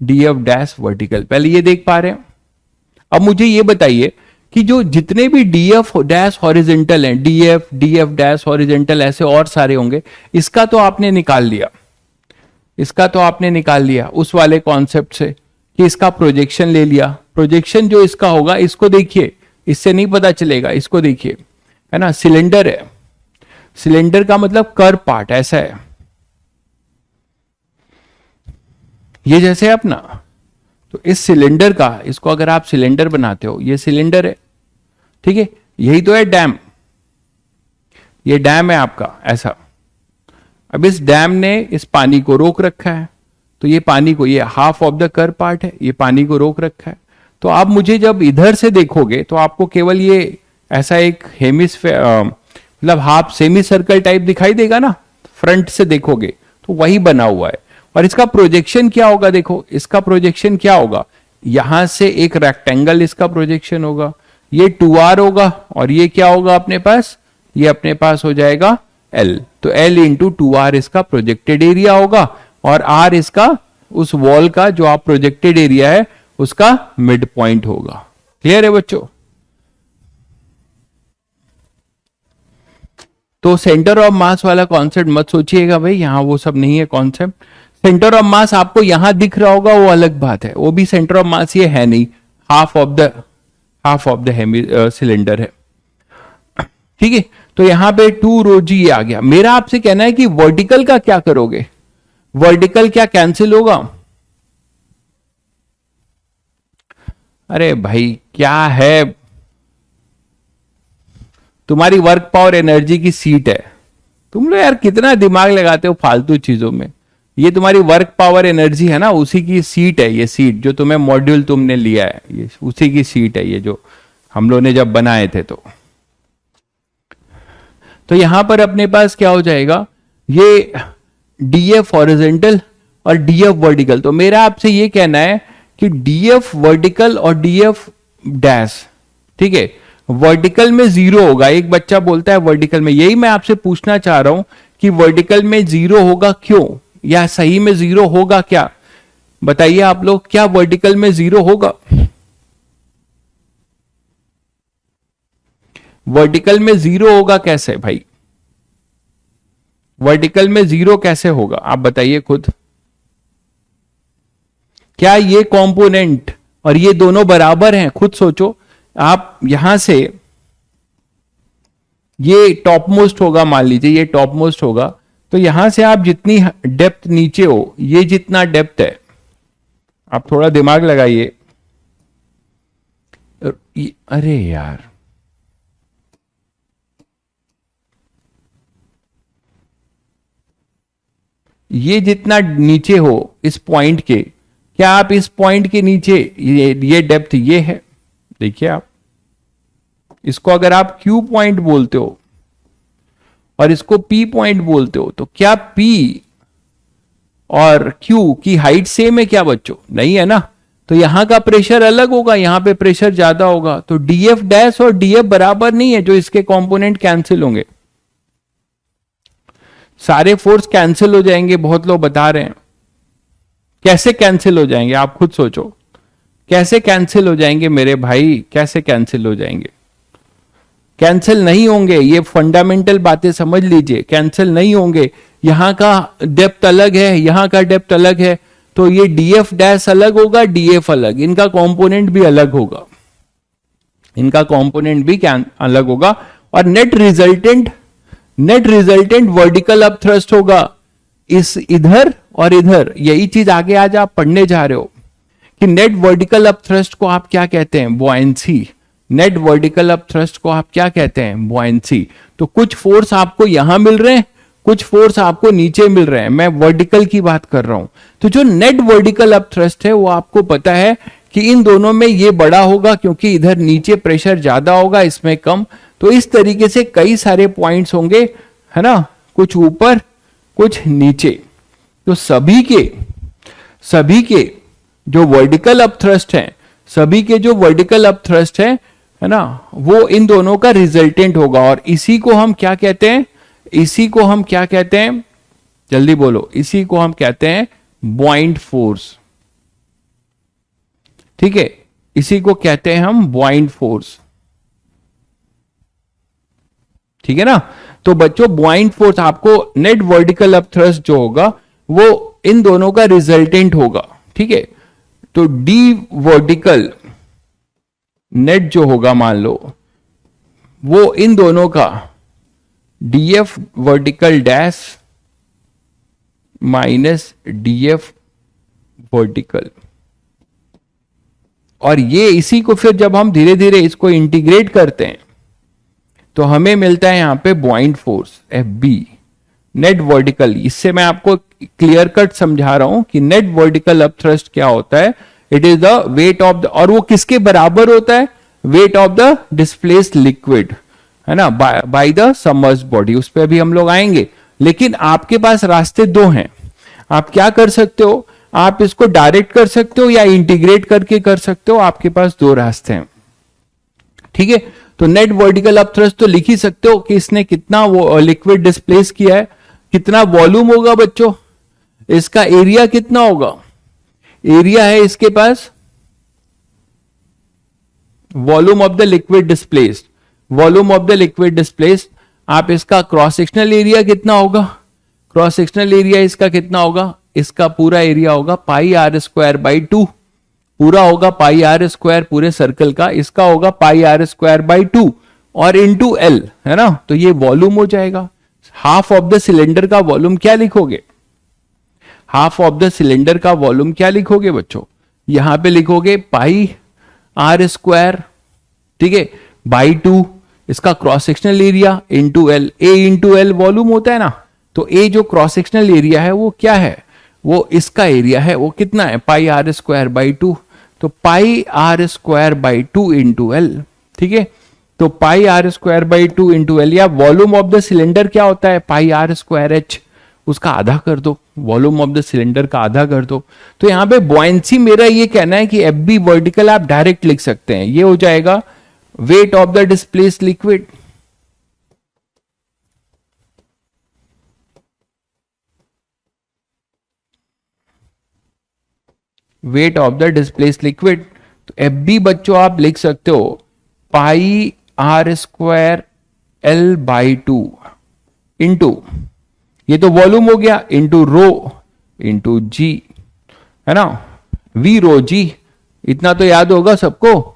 DF dash vertical. पहले ये देख पा रहे हैं। अब मुझे ये बताइए कि जो जितने भी डीएफ डैश हॉरिजॉन्टल हैं, डीएफ डीएफ डैश हॉरिजॉन्टल, ऐसे और सारे होंगे, इसका तो आपने निकाल लिया, इसका तो आपने निकाल लिया उस वाले कॉन्सेप्ट से कि इसका प्रोजेक्शन ले लिया। प्रोजेक्शन जो इसका होगा, इसको देखिए, इससे नहीं पता चलेगा, इसको देखिए, है ना, सिलेंडर है, सिलेंडर का मतलब कर्व पार्ट ऐसा है, ये जैसे है अपना, तो इस सिलेंडर का, इसको अगर आप सिलेंडर बनाते हो, ये सिलेंडर है, ठीक है, यही तो है डैम, ये डैम है आपका ऐसा। अब इस डैम ने इस पानी को रोक रखा है, तो ये पानी को, ये half of the curve part है, ये पानी को रोक रखा है, तो आप मुझे जब इधर से देखोगे तो आपको केवल ये ऐसा एक हेमिस्फेयर मतलब हाफ सेमी सर्कल टाइप दिखाई देगा ना, फ्रंट से देखोगे तो वही बना हुआ है। और इसका प्रोजेक्शन क्या होगा, देखो इसका प्रोजेक्शन क्या होगा, यहां से एक रेक्टेंगल इसका प्रोजेक्शन होगा, ये 2r होगा और ये क्या होगा अपने पास, ये अपने पास हो जाएगा L। तो L इंटू 2r इसका प्रोजेक्टेड एरिया होगा और R इसका उस वॉल का जो आप प्रोजेक्टेड एरिया है उसका मिड पॉइंट होगा। क्लियर है बच्चों? तो सेंटर ऑफ मास वाला कॉन्सेप्ट मत सोचिएगा भाई, यहां वो सब नहीं है कॉन्सेप्ट। सेंटर ऑफ मास आपको यहां दिख रहा होगा वो अलग बात है, वो भी सेंटर ऑफ मास ये है नहीं, हाफ ऑफ द सिलेंडर है। ठीक है, तो यहां पे 2 रो जी आ गया। मेरा आपसे कहना है कि वर्टिकल का क्या करोगे, वर्टिकल क्या कैंसिल होगा? अरे भाई क्या है, तुम्हारी वर्क पावर एनर्जी की सीट है, तुम लोग यार कितना दिमाग लगाते हो फालतू चीजों में। ये तुम्हारी वर्क पावर एनर्जी है ना, उसी की सीट है, ये सीट जो तुम्हें मॉड्यूल तुमने लिया है ये उसी की सीट है, ये जो हम लोग ने जब बनाए थे। तो यहां पर अपने पास क्या हो जाएगा, ये डीएफ हॉरिजॉन्टल और डीएफ वर्टिकल। तो मेरा आपसे ये कहना है कि डीएफ वर्टिकल और डीएफ डैश, ठीक है, वर्टिकल में 0 होगा। एक बच्चा बोलता है वर्टिकल में, यही मैं आपसे पूछना चाह रहा हूं कि वर्टिकल में 0 होगा क्यों, या सही में 0 होगा क्या, बताइए आप लोग, क्या वर्टिकल में 0 होगा? वर्टिकल में 0 होगा कैसे भाई, वर्टिकल में 0 कैसे होगा आप बताइए खुद। क्या ये कंपोनेंट और ये दोनों बराबर हैं? खुद सोचो। आप यहां से, ये टॉप मोस्ट होगा, मान लीजिए ये टॉप मोस्ट होगा, तो यहां से आप जितनी डेप्थ नीचे हो, ये जितना डेप्थ है, आप थोड़ा दिमाग लगाइए। अरे यार, ये जितना नीचे हो इस पॉइंट के, क्या आप इस पॉइंट के नीचे ये डेप्थ ये है, देखिए आप इसको अगर आप Q पॉइंट बोलते हो और इसको P पॉइंट बोलते हो, तो क्या P और Q की हाइट सेम है क्या बच्चों? नहीं है ना। तो यहां का प्रेशर अलग होगा, यहां पे प्रेशर ज्यादा होगा, तो डीएफ डैश और डीएफ बराबर नहीं है, जो इसके कंपोनेंट कैंसिल होंगे, सारे फोर्स कैंसिल हो जाएंगे। बहुत लोग बता रहे हैं कैसे कैंसिल हो जाएंगे, आप खुद सोचो कैसे कैंसिल हो जाएंगे मेरे भाई, कैसे कैंसिल हो जाएंगे? कैंसिल नहीं होंगे, ये फंडामेंटल बातें समझ लीजिए, कैंसिल नहीं होंगे। यहां का डेप्थ अलग है, यहां का डेप्थ अलग है, तो ये डीएफ डैश अलग होगा, डीएफ अलग, इनका कंपोनेंट भी अलग होगा, इनका कंपोनेंट भी अलग होगा। और net resultant vertical up thrust होगा इस इधर और इधर। यही चीज आगे आज आप पढ़ने जा रहे हो कि नेट वर्टिकल अप थ्रस्ट को आप क्या कहते हैं, बुआयंसी। नेट वर्टिकल अप थ्रस्ट को आप क्या कहते हैं, बुआयंसी। तो कुछ फोर्स आपको यहां मिल रहे हैं, कुछ फोर्स आपको नीचे मिल रहे हैं, मैं वर्टिकल की बात कर रहा हूं। तो जो नेट वर्टिकल अप थ्रस्ट है वो आपको पता है कि इन दोनों में ये बड़ा होगा, क्योंकि इधर नीचे प्रेशर ज्यादा होगा, इसमें कम। तो इस तरीके से कई सारे पॉइंट्स होंगे, है ना, कुछ ऊपर कुछ नीचे। तो सभी के जो वर्टिकल अप थ्रस्ट है, सभी के जो वर्टिकल अप थ्रस्ट है ना, वो इन दोनों का रिजल्टेंट होगा। और इसी को हम क्या कहते हैं, इसी को हम क्या कहते हैं, जल्दी बोलो, इसी को हम कहते हैं बॉइंट फोर्स। ठीक है, इसी को कहते हैं हम बॉइंट फोर्स, ठीक है ना। तो बच्चों बॉइंट फोर्स आपको नेट वर्टिकल अप थ्रस्ट जो होगा वो इन दोनों का रिजल्टेंट होगा, ठीक है। तो डी वर्टिकल नेट जो होगा, मान लो वो इन दोनों का DF vertical dash minus DF vertical. और ये इसी को फिर जब हम धीरे धीरे इसको इंटीग्रेट करते हैं तो हमें मिलता है यहां पे buoyant force F B net vertical. इससे मैं आपको क्लियर कट समझा रहा हूं कि नेट वर्टिकल अप थ्रस्ट क्या होता है। It is the wait of the, और वो किसके बराबर होता है? Wait of the displaced liquid, है ना, बाय द सबमर्ज्ड बॉडी। उस पर अभी हम लोग आएंगे। लेकिन आपके पास रास्ते दो हैं। आप क्या कर सकते हो? आप इसको डायरेक्ट कर सकते हो या इंटीग्रेट करके कर सकते हो। आपके पास दो रास्ते हैं, ठीक है। तो नेट वर्टिकल अपथ्रस्ट तो लिख ही सकते हो कि इसने कितना वो लिक्विड डिस्प्लेस किया है, कितना वॉल्यूम होगा बच्चों, इसका एरिया कितना होगा। एरिया है इसके पास volume of the liquid displaced, volume of the liquid displaced. आप इसका क्रॉस सेक्शनल एरिया कितना होगा? क्रॉस सेक्शनल एरिया इसका कितना होगा? इसका पूरा एरिया होगा पाई आर स्क्वायर बाई 2, पूरा होगा पाई आर स्क्वायर पूरे सर्कल का, इसका होगा पाई आर स्क्वायर बाई 2 और इनटू एल, है ना। तो ये वॉल्यूम हो जाएगा। हाफ ऑफ द सिलेंडर का वॉल्यूम क्या लिखोगे? हाफ ऑफ द सिलेंडर का वॉल्यूम क्या लिखोगे बच्चों? यहां पे लिखोगे पाई आर स्क्वायर, ठीक है, बाई 2, इसका cross sectional area into L. A into L volume होता है ना, तो ए जो क्रॉस सेक्शनल एरिया है वो क्या है? वो इसका एरिया है, वो कितना है? Pi are square by 2। तो pi are square by 2 into L, ठीक है। तो pi are square by 2 into L, या वॉल्यूम ऑफ द सिलेंडर क्या होता है? पाई आर स्क्वायर एच, उसका आधा कर दो, वॉल्यूम ऑफ द सिलेंडर का आधा कर दो। तो यहां पे बुआयंसी, मेरा ये कहना है कि एफ बी वर्टिकल आप डायरेक्ट लिख सकते हैं। ये हो जाएगा weight of the displaced liquid, weight of the displaced liquid. तो एफ बी बच्चों आप लिख सकते हो pi are square L by 2 into, ये तो वॉल्यूम हो गया, इंटू रो इंटू जी, है ना, वी रो जी। इतना तो याद होगा सबको।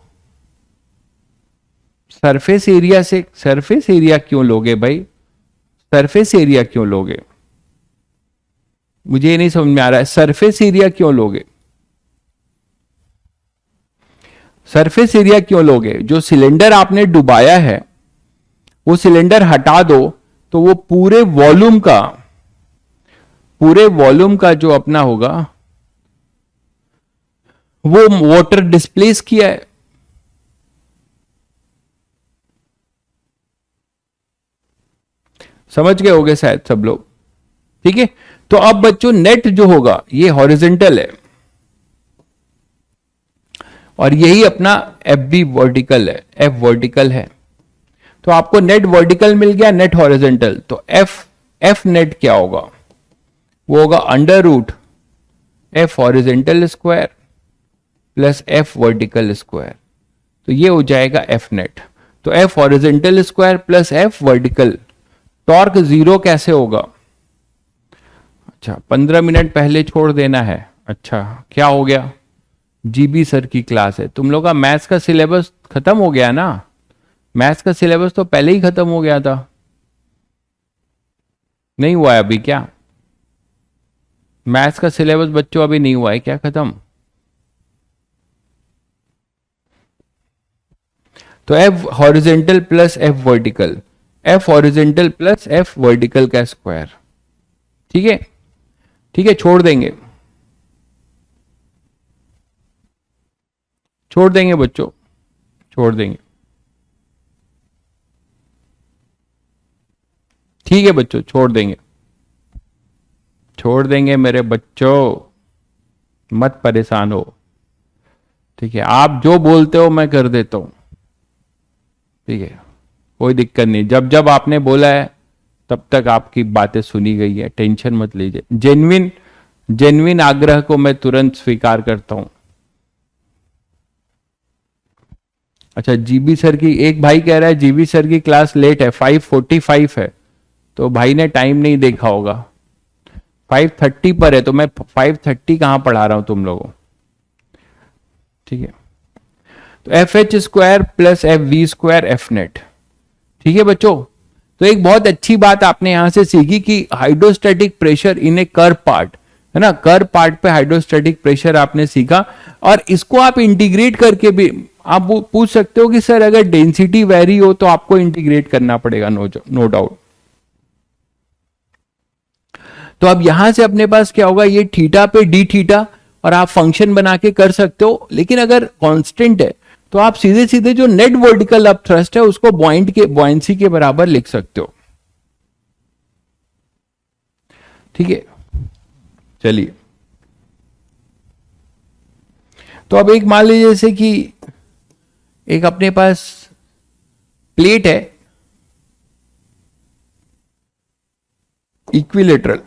सरफेस एरिया से, सरफेस एरिया क्यों लोगे भाई? सरफेस एरिया क्यों लोगे? मुझे ये नहीं समझ में आ रहा है, सरफेस एरिया क्यों लोगे? सरफेस एरिया क्यों लोगे? जो सिलेंडर आपने डुबाया है वो सिलेंडर हटा दो, तो वो पूरे वॉल्यूम का, पूरे वॉल्यूम का जो अपना होगा वो वाटर डिस्प्लेस किया है। समझ गए होगे शायद सब लोग, ठीक है। तो अब बच्चों नेट जो होगा ये हॉरिजेंटल है और यही अपना एफ बी वर्टिकल है, एफ वर्टिकल है। तो आपको नेट वर्टिकल मिल गया, नेट हॉरिजेंटल। तो एफ नेट क्या होगा? वो होगा under root F horizontal square plus F vertical square. तो ये हो जाएगा एफ नेट। तो F horizontal square plus F vertical. Torque zero कैसे होगा? अच्छा, 15 मिनट पहले छोड़ देना है। अच्छा, क्या हो गया? जीबी सर की क्लास है। तुम लोग का मैथ्स का सिलेबस खत्म हो गया ना? मैथ्स का सिलेबस तो पहले ही खत्म हो गया था, नहीं हुआ है अभी क्या? मैथ्स का सिलेबस बच्चों अभी नहीं हुआ है क्या खत्म? तो F horizontal plus F vertical, F horizontal plus F vertical का स्क्वायर, ठीक है, ठीक है। छोड़ देंगे, छोड़ देंगे बच्चों, छोड़ देंगे, ठीक है बच्चों, छोड़ देंगे, छोड़ देंगे मेरे बच्चों, मत परेशान हो, ठीक है। आप जो बोलते हो मैं कर देता हूं, ठीक है, कोई दिक्कत नहीं। जब जब आपने बोला है तब तक आपकी बातें सुनी गई है, टेंशन मत लीजिए। जेन्युइन जेन्युइन आग्रह को मैं तुरंत स्वीकार करता हूं। अच्छा, जीबी सर की, एक भाई कह रहा है जीबी सर की क्लास लेट है, 5:45 है, तो भाई ने टाइम नहीं देखा होगा। 5:30 पर है, तो मैं 5:30 कहां पढ़ा रहा हूं तुम लोगों, ठीक है। तो F H square plus F V square F net, ठीक है बच्चों। तो एक बहुत अच्छी बात आपने यहां से सीखी कि hydrostatic pressure in A curve part, है ना, कर्व पार्ट पे हाइड्रोस्टैटिक प्रेशर आपने सीखा। और इसको आप इंटीग्रेट करके भी आप पूछ सकते हो कि सर अगर डेंसिटी वेरी हो तो आपको इंटीग्रेट करना पड़ेगा, नो डाउट। तो अब यहां से अपने पास क्या होगा, ये थीटा पे डी थीटा और आप फंक्शन बना के कर सकते हो। लेकिन अगर कांस्टेंट है तो आप सीधे सीधे जो नेट वर्टिकल अप थ्रस्ट है उसको बॉयंसी के बराबर लिख सकते हो। ठीक है, चलिए। तो अब एक मान लीजिए जैसे कि एक अपने पास प्लेट है इक्विलेटरल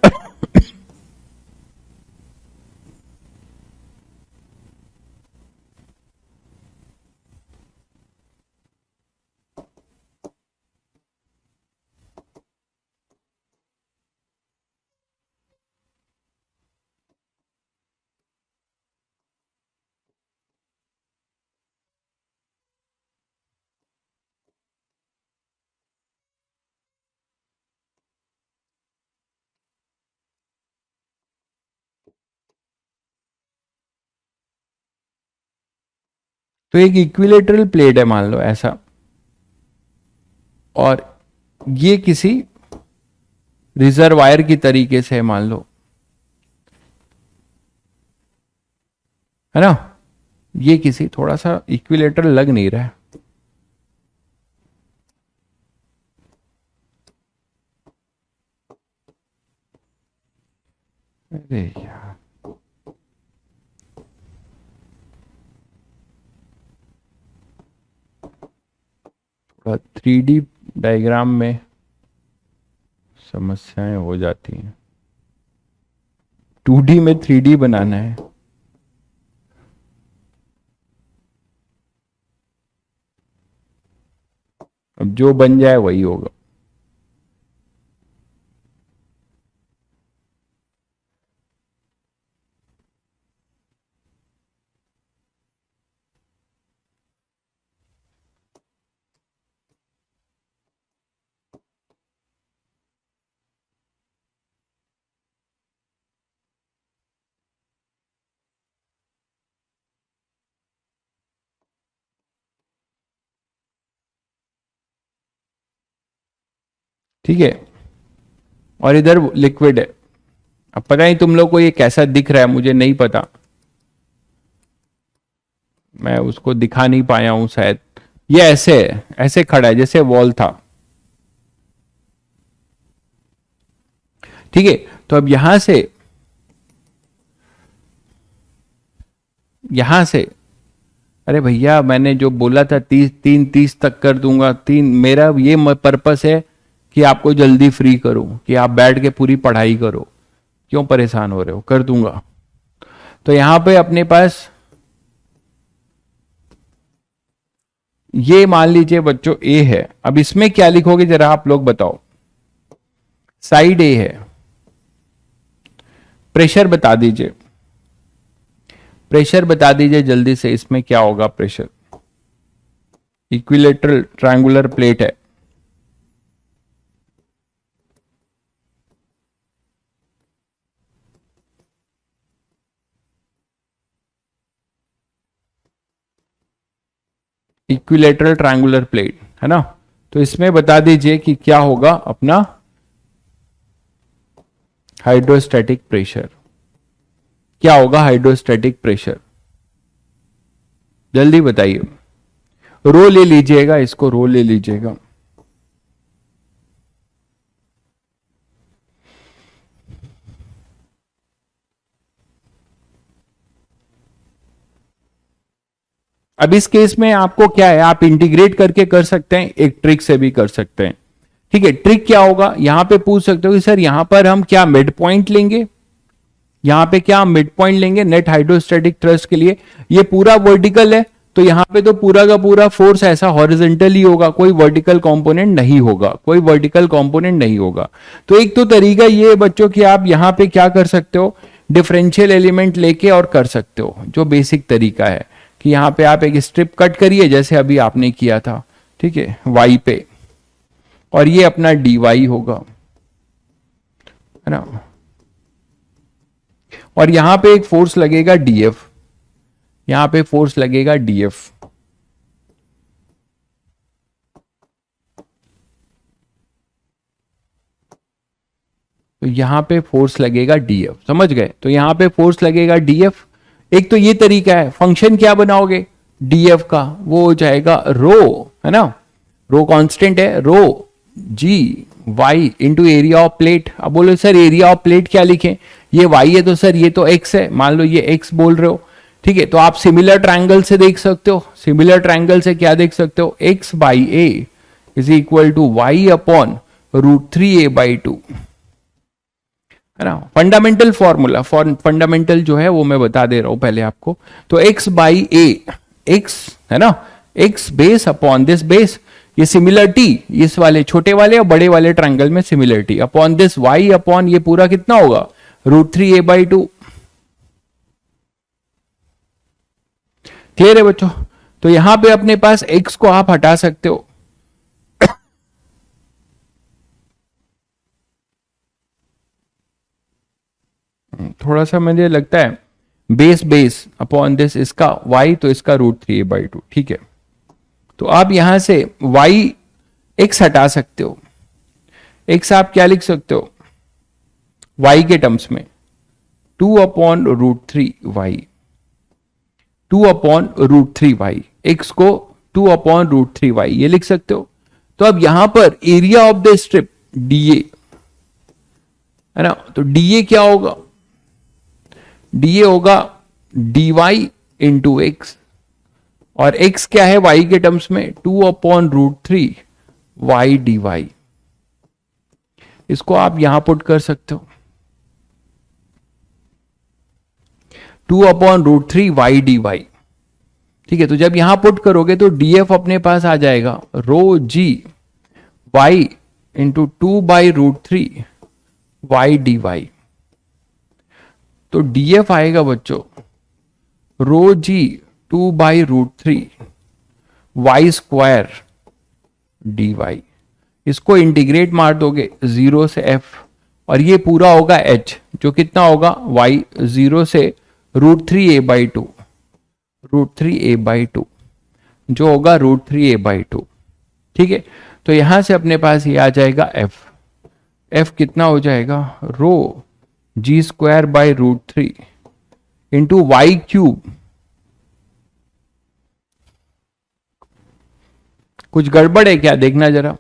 तो एक इक्विलेटरल प्लेट है मान लो ऐसा, और ये किसी रिजर्वायर की तरीके से है मान लो, है ना। ये किसी थोड़ा सा इक्विलेटरल लग नहीं रहा है। अरे यार, थोड़ा 3D डायग्राम में समस्याएं हो जाती हैं। 2D में 3D बनाना है। अब जो बन जाए वही होगा। ठीक है, और इधर लिक्विड है। अब पता नहीं तुम लोग को ये कैसा दिख रहा है, मुझे नहीं पता, मैं उसको दिखा नहीं पाया हूं शायद। ये ऐसे है, ऐसे खड़ा है जैसे वॉल था। ठीक है, तो अब यहां से अरे भैया मैंने जो बोला था 30 तक कर दूंगा। तीन मेरा ये पर्पस है कि आपको जल्दी फ्री करूं, कि आप बैठ के पूरी पढ़ाई करो। क्यों परेशान हो रहे हो, कर दूंगा। तो यहां पे अपने पास ये मान लीजिए बच्चों ए है। अब इसमें क्या लिखोगे जरा आप लोग बताओ। साइड ए है, प्रेशर बता दीजिए, प्रेशर बता दीजिए जल्दी से, इसमें क्या होगा प्रेशर। इक्विलेटरल ट्रायंगुलर प्लेट है। इक्विलेटरल ट्रायंगुलर प्लेट है ना। तो इसमें बता दीजिए कि क्या होगा अपना हाइड्रोस्टैटिक प्रेशर। क्या होगा हाइड्रोस्टैटिक प्रेशर, जल्दी बताइए। रो ले लीजिएगा, इसको रो ले लीजिएगा। अब इस केस में आपको क्या है, आप इंटीग्रेट करके कर सकते हैं, एक ट्रिक से भी कर सकते हैं। ठीक है, ट्रिक क्या होगा, यहां पे पूछ सकते हो कि सर यहां पर हम क्या मिड पॉइंट लेंगे, यहां पे क्या मिड पॉइंट लेंगे नेट हाइड्रोस्टैटिक थ्रस्ट के लिए। ये पूरा वर्टिकल है तो यहां पे तो पूरा का पूरा फोर्स ऐसा हॉरिजॉन्टल ही होगा, कोई वर्टिकल कंपोनेंट नहीं होगा, कोई वर्टिकल कंपोनेंट नहीं होगा। तो एक तो तरीका ये है बच्चों कि आप यहां पे क्या कर सकते हो, डिफरेंशियल एलिमेंट लेके और कर सकते हो। जो बेसिक तरीका है कि यहां पे आप एक स्ट्रिप कट करिए जैसे अभी आपने किया था, ठीक है, वाई पे, और ये अपना डी वाई होगा, है ना। और यहां पे एक फोर्स लगेगा डीएफ, यहां पे फोर्स लगेगा डीएफ। तो यहां पे फोर्स लगेगा डीएफ, समझ गए। तो यहां पे फोर्स लगेगा डीएफ, एक तो ये तरीका है, फंक्शन क्या बनाओगे डीएफ का, वो हो जाएगा रो, है ना, रो कांस्टेंट है, rho G Y into area of plate. अब बोलो सर एरिया ऑफ प्लेट क्या लिखें, ये वाई है तो सर ये तो एक्स है, मान लो ये एक्स बोल रहे हो, ठीक है, तो आप सिमिलर ट्रायंगल से देख सकते हो, सिमिलर ट्रायंगल से क्या देख सकते हो, X by A is equal to Y upon √3a/2, है ना, फंडामेंटल फॉर्मूला, फंडामेंटल जो है वो मैं बता दे रहा हूं पहले आपको। तो x बाई ए, एक्स है ना, x base upon this base, ये सिमिलरिटी इस वाले छोटे वाले और बड़े वाले ट्रायंगल में similarity upon this y upon ये पूरा कितना होगा √3a/2। क्लियर है बच्चों? तो यहां पे अपने पास x को आप हटा सकते हो, थोड़ा सा मुझे लगता है बेस बेस अपॉन दिस इसका y, तो इसका √3a/2, ठीक है। तो आप यहां से y x हटा सकते हो, x आप क्या लिख सकते हो y के टर्म्स में 2/√3y, 2/√3y, x को 2/√3y ये लिख सकते हो। तो अब यहां पर area of the strip dA है ना, तो dA क्या होगा, dA होगा dy इंटू एक्स, और x क्या है y के टर्म्स में 2/√3y dy, इसको आप यहां पुट कर सकते हो 2/√3y dy, ठीक है। तो जब यहां पुट करोगे तो df अपने पास आ जाएगा रो जी y इंटू 2/√3y dy, तो df आएगा बच्चों रो जी 2/√3y स्क्वायर dy, इसको इंटीग्रेट मार दोगे 0 से f, और ये पूरा होगा h जो कितना होगा y 0 से √3a/2, √3a/2 जो होगा √3a/2, ठीक है। तो यहां से अपने पास ये आ जाएगा f कितना हो जाएगा रो g²/√3 इंटू y³, कुछ गड़बड़ है क्या, देखना जरा,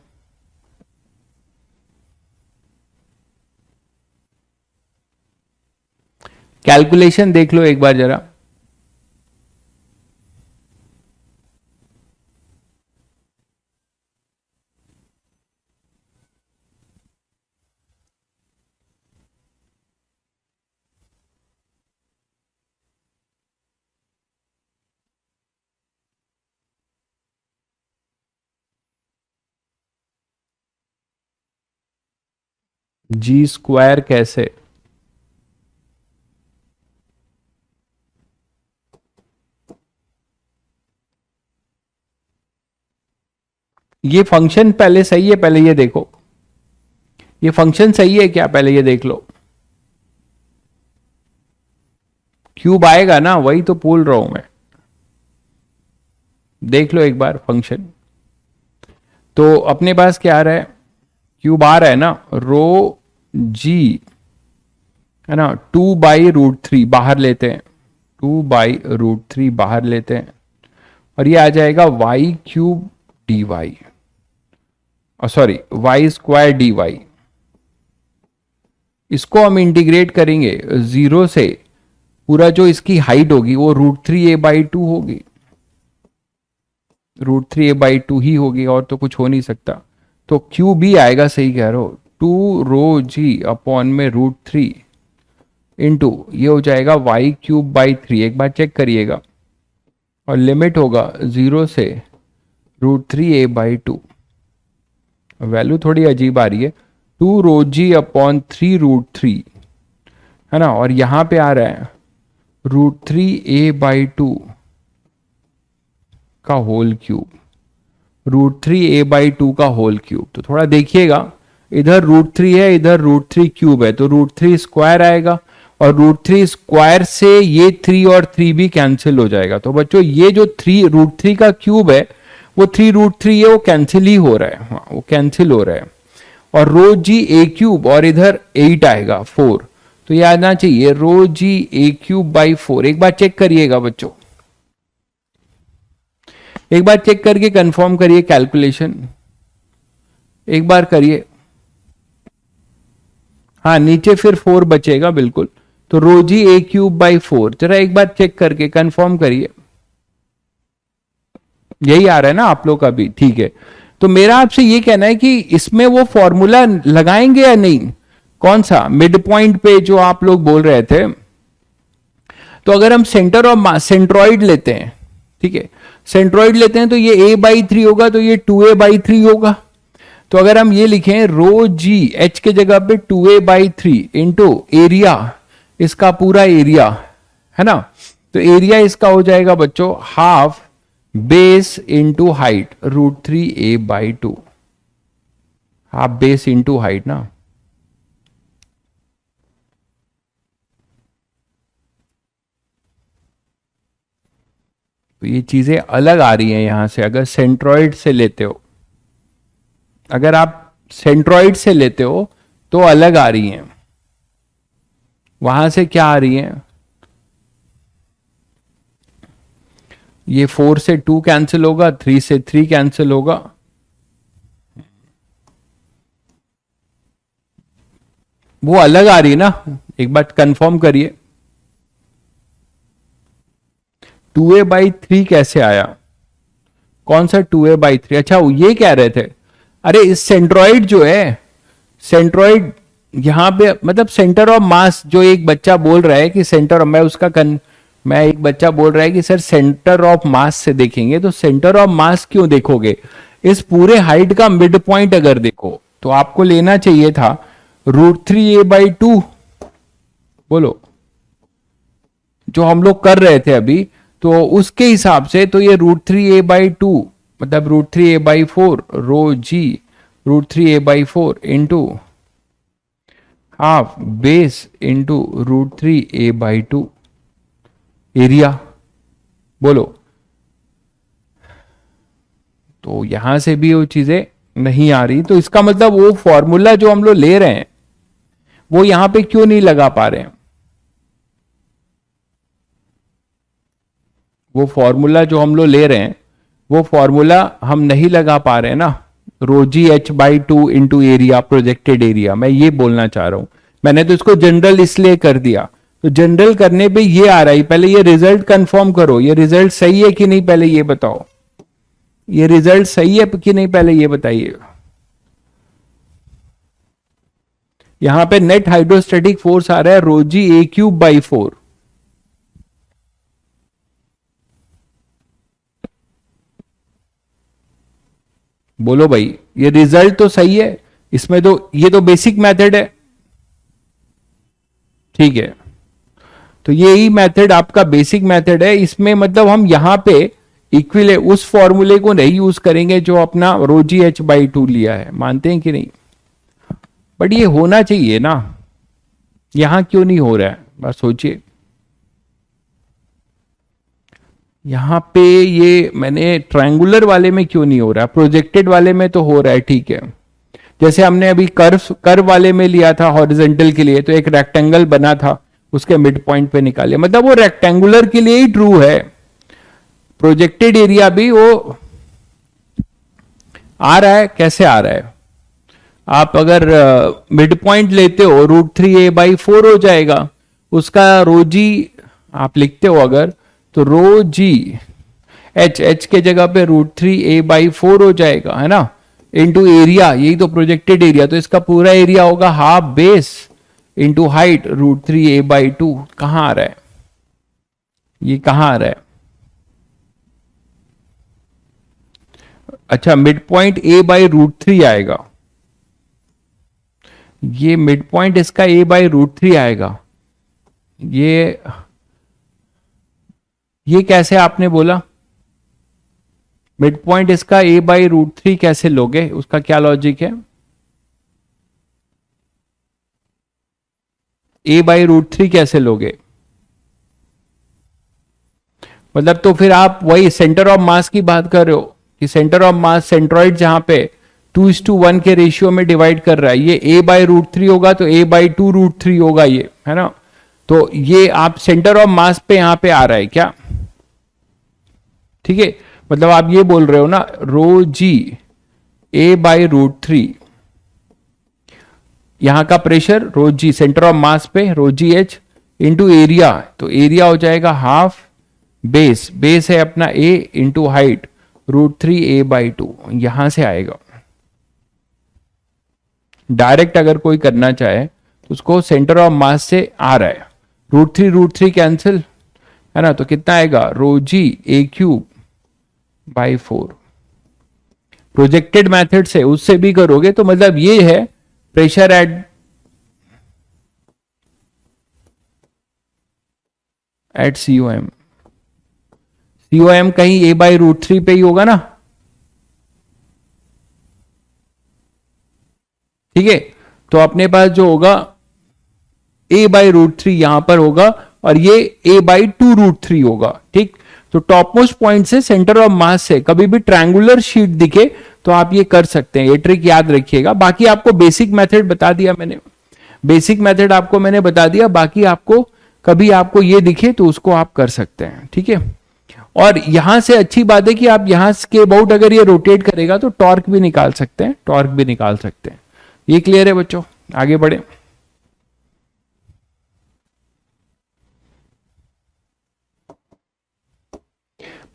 कैलकुलेशन देख लो एक बार जरा। g² कैसे, ये फंक्शन पहले सही है, पहले ये देखो ये फंक्शन सही है क्या, पहले ये देख लो, क्यूब आएगा ना, वही तो बोल रहा हूं मैं, देख लो एक बार फंक्शन। तो अपने पास क्या आ रहा है, क्यूब आ रहा है ना, रो जी है ना 2/√3 बाहर लेते हैं, 2/√3 बाहर लेते हैं, और ये आ जाएगा y³ dy, sorry y² dy, इसको हम इंटीग्रेट करेंगे 0 से, पूरा जो इसकी हाइट होगी वो √3a/2 होगी, √3a/2 ही होगी, और तो कुछ हो नहीं सकता। तो क्यू भी आएगा, सही कह रहे हो, 2 रो जी अपॉन में √3 इंटू ये हो जाएगा y³/3, एक बार चेक करिएगा, और लिमिट होगा 0 से √3a/2, वैल्यू थोड़ी अजीब आ रही है, 2 रो जी अपॉन 3√3 है ना, और यहां पे आ रहा है √3a/2 का होल क्यूब, √3a/2 का होल क्यूब। तो थोड़ा देखिएगा, इधर √3 है, इधर √3³ है, तो √3 स्क्वायर आएगा, और √3 स्क्वायर से ये 3 और 3 भी कैंसिल हो जाएगा। तो बच्चों ये जो √3 का क्यूब है वो 3√3 है, वो कैंसिल ही हो रहा है, हाँ वो कैंसिल हो रहा है, और रो जी a³ और इधर 8 आएगा 4, तो ये आना चाहिए रो जी ए क्यूब बाई 4। एक बार चेक करिएगा बच्चों, एक बार चेक करके कंफर्म करिए कैलकुलेशन, एक बार करिए। हाँ नीचे फिर 4 बचेगा बिल्कुल, तो rho ji A cube by 4 जरा एक बार चेक करके कंफर्म करिए। यही आ रहा है ना आप लोग का भी? ठीक है, तो मेरा आपसे ये कहना है कि इसमें वो फॉर्मूला लगाएंगे या नहीं? कौन सा? मिड पॉइंट पे जो आप लोग बोल रहे थे। तो अगर हम सेंटर ऑफ मास सेंट्रॉइड लेते हैं, ठीक है, सेंट्रॉइड लेते हैं तो ये a बाई 3 होगा, तो ये 2a बाई 3 होगा। तो अगर हम ये लिखें रो जी h के जगह पे 2a बाई 3 इंटू एरिया, इसका पूरा एरिया है ना, तो एरिया इसका हो जाएगा बच्चों half base into height √3a by 2। Half base into height ना, तो ये चीजें अलग आ रही हैं यहां से। अगर सेंट्रॉइड से लेते हो, अगर आप सेंट्रॉइड से लेते हो तो अलग आ रही हैं। वहां से क्या आ रही हैं? ये 4 से 2 कैंसिल होगा, 3 से 3 कैंसिल होगा, वो अलग आ रही है ना। एक बार कंफर्म करिए 2a बाई 3 कैसे आया? कौन सा 2a बाई 3? अच्छा वो ये कह रहे थे, अरे इस सेंट्रॉइड जो है, सेंट्रॉइड यहां पे मतलब सेंटर ऑफ मास, जो एक बच्चा बोल रहा है कि सेंटर ऑफ, मैं एक बच्चा बोल रहा है कि सर सेंटर ऑफ मास से देखेंगे, तो सेंटर ऑफ मास क्यों देखोगे? इस पूरे हाइट का मिड पॉइंट अगर देखो तो आपको लेना चाहिए था √3a बाई 2। बोलो, जो हम लोग कर रहे थे अभी, तो उसके हिसाब से तो ये √3a बाई 2 मतलब √3a by 4 rho G √3a by 4 into half base into √3a by 2 area. बोलो, तो यहां से भी वो चीजें नहीं आ रही, तो इसका मतलब वो फॉर्मूला जो हम लोग ले रहे हैं वो यहां पे क्यों नहीं लगा पा रहे हैं? वो फॉर्मूला जो हम लोग ले रहे हैं वो फॉर्मूला हम नहीं लगा पा रहे हैं ना, रोजी h by 2 into area, projected area. मैं ये बोलना चाह रहा हूं, मैंने तो इसको जनरल इसलिए कर दिया, तो जनरल करने पे ये आ रहा है। पहले ये रिजल्ट कंफर्म करो, ये रिजल्ट सही है कि नहीं, पहले ये बताओ, ये रिजल्ट सही है कि नहीं, पहले ये बताइए। यहां पे नेट हाइड्रोस्टेटिक फोर्स आ रहा है रोजी ए क्यूब बाई 4। बोलो भाई, ये रिजल्ट तो सही है इसमें, तो ये तो बेसिक मेथड है, ठीक है, तो यही मेथड आपका बेसिक मेथड है। इसमें मतलब हम यहां पे इक्विले उस फॉर्मूले को नहीं यूज करेंगे जो अपना रोजी h बाई 2 लिया है, मानते हैं कि नहीं? बट ये होना चाहिए ना, यहां क्यों नहीं हो रहा है? बस सोचिए, यहां पे ये मैंने ट्रायंगुलर वाले में क्यों नहीं हो रहा? प्रोजेक्टेड वाले में तो हो रहा है, ठीक है। जैसे हमने अभी कर्व वाले में लिया था हॉरिजेंटल के लिए, तो एक रेक्टेंगल बना था, उसके मिड पॉइंट पे निकाले, मतलब वो रेक्टेंगुलर के लिए ही ट्रू है। प्रोजेक्टेड एरिया भी वो आ रहा है, कैसे आ रहा है? आप अगर मिड पॉइंट लेते हो √3a बाई 4 हो जाएगा, उसका रोजी आप लिखते हो अगर, तो रो जी एच के जगह पे √3a बाई 4 हो जाएगा, है ना, इंटू एरिया, यही तो प्रोजेक्टेड एरिया, तो इसका पूरा एरिया होगा half base into height √3a by 2। कहां आ रहा है ये, कहां आ रहा है? अच्छा, मिड पॉइंट a बाई √3 आएगा, ये मिड पॉइंट इसका a बाई √3 आएगा। ये कैसे आपने बोला? मिड पॉइंट इसका a बाई √3 कैसे लोगे? उसका क्या लॉजिक है? a बाई √3 कैसे लोगे? मतलब तो फिर आप वही सेंटर ऑफ मास की बात कर रहे हो कि सेंटर ऑफ मास सेंट्रॉइड जहां पे, 2:1 के रेशियो में डिवाइड कर रहा है। ये a/√3 होगा तो a/2√3 होगा, ये है ना। तो ये आप सेंटर ऑफ मास पे यहां पे आ रहा है क्या, ठीक है। मतलब आप ये बोल रहे हो ना, रो जी a/√3, यहां का pressure rho G centre of mass पे rho G H into area, तो एरिया हो जाएगा हाफ बेस, बेस है अपना a इंटू हाइट √3 a/2, यहां से आएगा। डायरेक्ट अगर कोई करना चाहे तो उसको सेंटर ऑफ मास से आ रहा है, √3 कैंसिल, है ना, तो कितना आएगा रो जी a³/4। प्रोजेक्टेड मेथड से उससे भी करोगे तो मतलब ये है प्रेशर एट COM। COM कहीं a/√3 पे ही होगा ना, ठीक है। तो अपने पास जो होगा a/√3 यहां पर होगा और ये a/2√3 होगा, ठीक। तो टॉप मोस्ट पॉइंट से सेंटर ऑफ मास से कभी भी ट्रायंगुलर शीट दिखे तो आप ये कर सकते हैं, ये ट्रिक याद रखिएगा। बाकी आपको बेसिक मेथड बता दिया मैंने, बेसिक मेथड आपको मैंने बता दिया, बाकी आपको कभी आपको ये दिखे तो उसको आप कर सकते हैं, ठीक है। और यहां से अच्छी बात है कि आप यहां के अबाउट अगर ये रोटेट करेगा तो टॉर्क भी निकाल सकते हैं, टॉर्क भी निकाल सकते हैं। ये क्लियर है बच्चों, आगे बढ़े।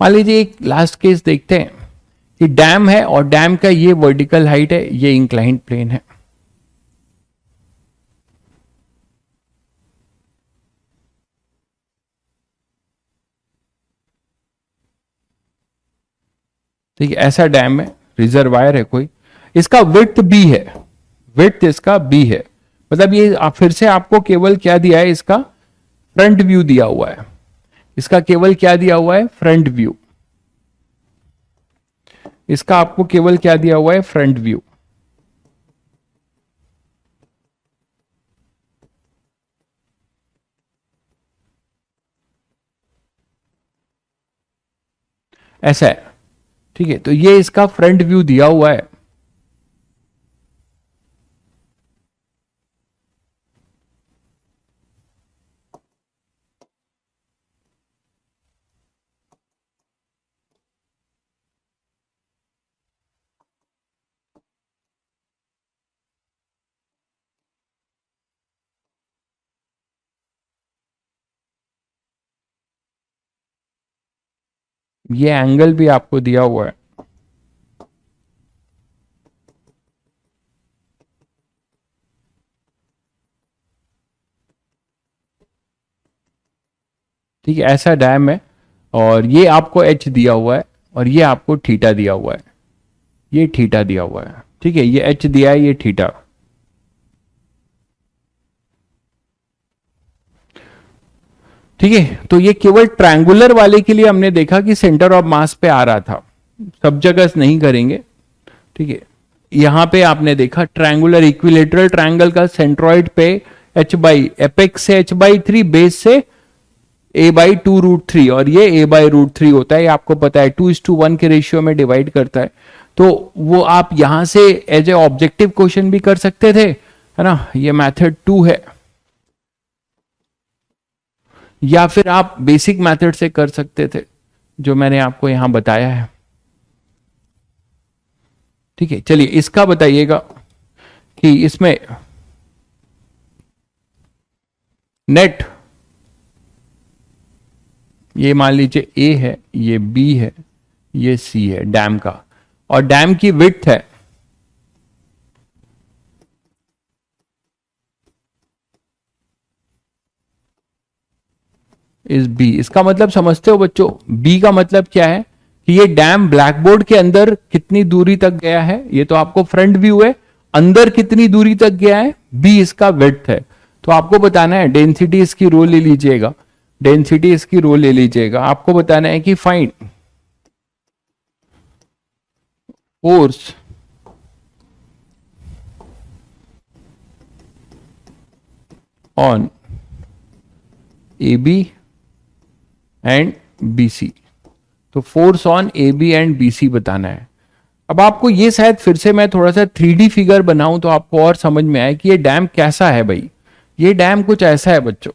मान लीजिए एक लास्ट केस देखते हैं कि डैम है और डैम का ये वर्टिकल हाइट है, ये इंक्लाइंड प्लेन है। ठीक है, ऐसा डैम है, रिजर्वायर है कोई, इसका विड्थ बी है, विड्थ इसका बी है। मतलब ये फिर से आपको केवल क्या दिया है, इसका फ्रंट व्यू दिया हुआ है, इसका केवल क्या दिया हुआ है, फ्रंट व्यू। इसका आपको केवल क्या दिया हुआ है, फ्रंट व्यू। ऐसा है, ठीक है। तो ये इसका फ्रंट व्यू दिया हुआ है। ये एंगल भी आपको दिया हुआ है, ठीक है। ऐसा डैम है और ये आपको एच दिया हुआ है और ये आपको थीटा दिया हुआ है, ये थीटा दिया हुआ है, ठीक है। ये एच दिया है, ये थीटा, ठीक है। तो ये केवल ट्रायंगुलर वाले के लिए हमने देखा कि सेंटर ऑफ मास पे आ रहा था, सब जगह नहीं करेंगे, ठीक है। यहां पे आपने देखा ट्रायंगुलर इक्विलेटरल ट्रायंगल का सेंट्रॉइड पे एपेक्स से h/3, बेस से a/2√3, और ये a/√3 होता है, ये आपको पता है 2:1 के रेशियो में डिवाइड करता है। तो वो आप यहां से एज ए ऑब्जेक्टिव क्वेश्चन भी कर सकते थे, है ना, ये मेथड 2 है। या फिर आप बेसिक मेथड से कर सकते थे जो मैंने आपको यहां बताया है, ठीक है। चलिए इसका बताइएगा कि इसमें नेट, ये मान लीजिए ए है, ये बी है, ये सी है डैम का, और डैम की विड्थ है इस बी। इसका मतलब समझते हो बच्चों, बी का मतलब क्या है कि ये डैम ब्लैक बोर्ड के अंदर कितनी दूरी तक गया है, ये तो आपको फ्रंट व्यू है, अंदर कितनी दूरी तक गया है, बी इसका विड्थ है। तो आपको बताना है, डेंसिटी इसकी रो ले लीजिएगा, डेंसिटी इसकी रो ले लीजिएगा, आपको बताना है कि find force on A B and B C. तो force on A B and B C बताना है। अब आपको ये शायद फिर से मैं थोड़ा सा 3D फिगर बनाऊं तो आपको और समझ में आए कि ये डैम कैसा है भाई। ये डैम कुछ ऐसा है बच्चों।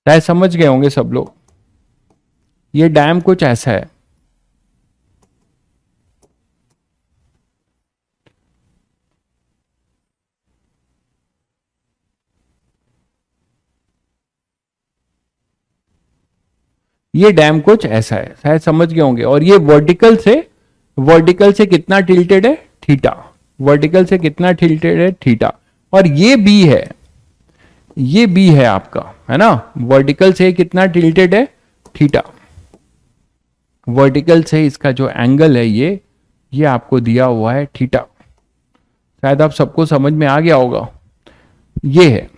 शायद समझ गए होंगे सब लोग। ये डैम कुछ ऐसा है। ये डैम कुछ ऐसा है, शायद समझ गए होंगे। और ये वर्टिकल से कितना टिल्टेड है, थीटा। वर्टिकल से कितना टिल्टेड है, थीटा। और ये बी है, ये बी है आपका, है ना। वर्टिकल से कितना टिल्टेड है, थीटा। वर्टिकल से इसका जो एंगल है ये आपको दिया हुआ है थीटा। शायद आप सबको समझ में आ गया होगा। ये है।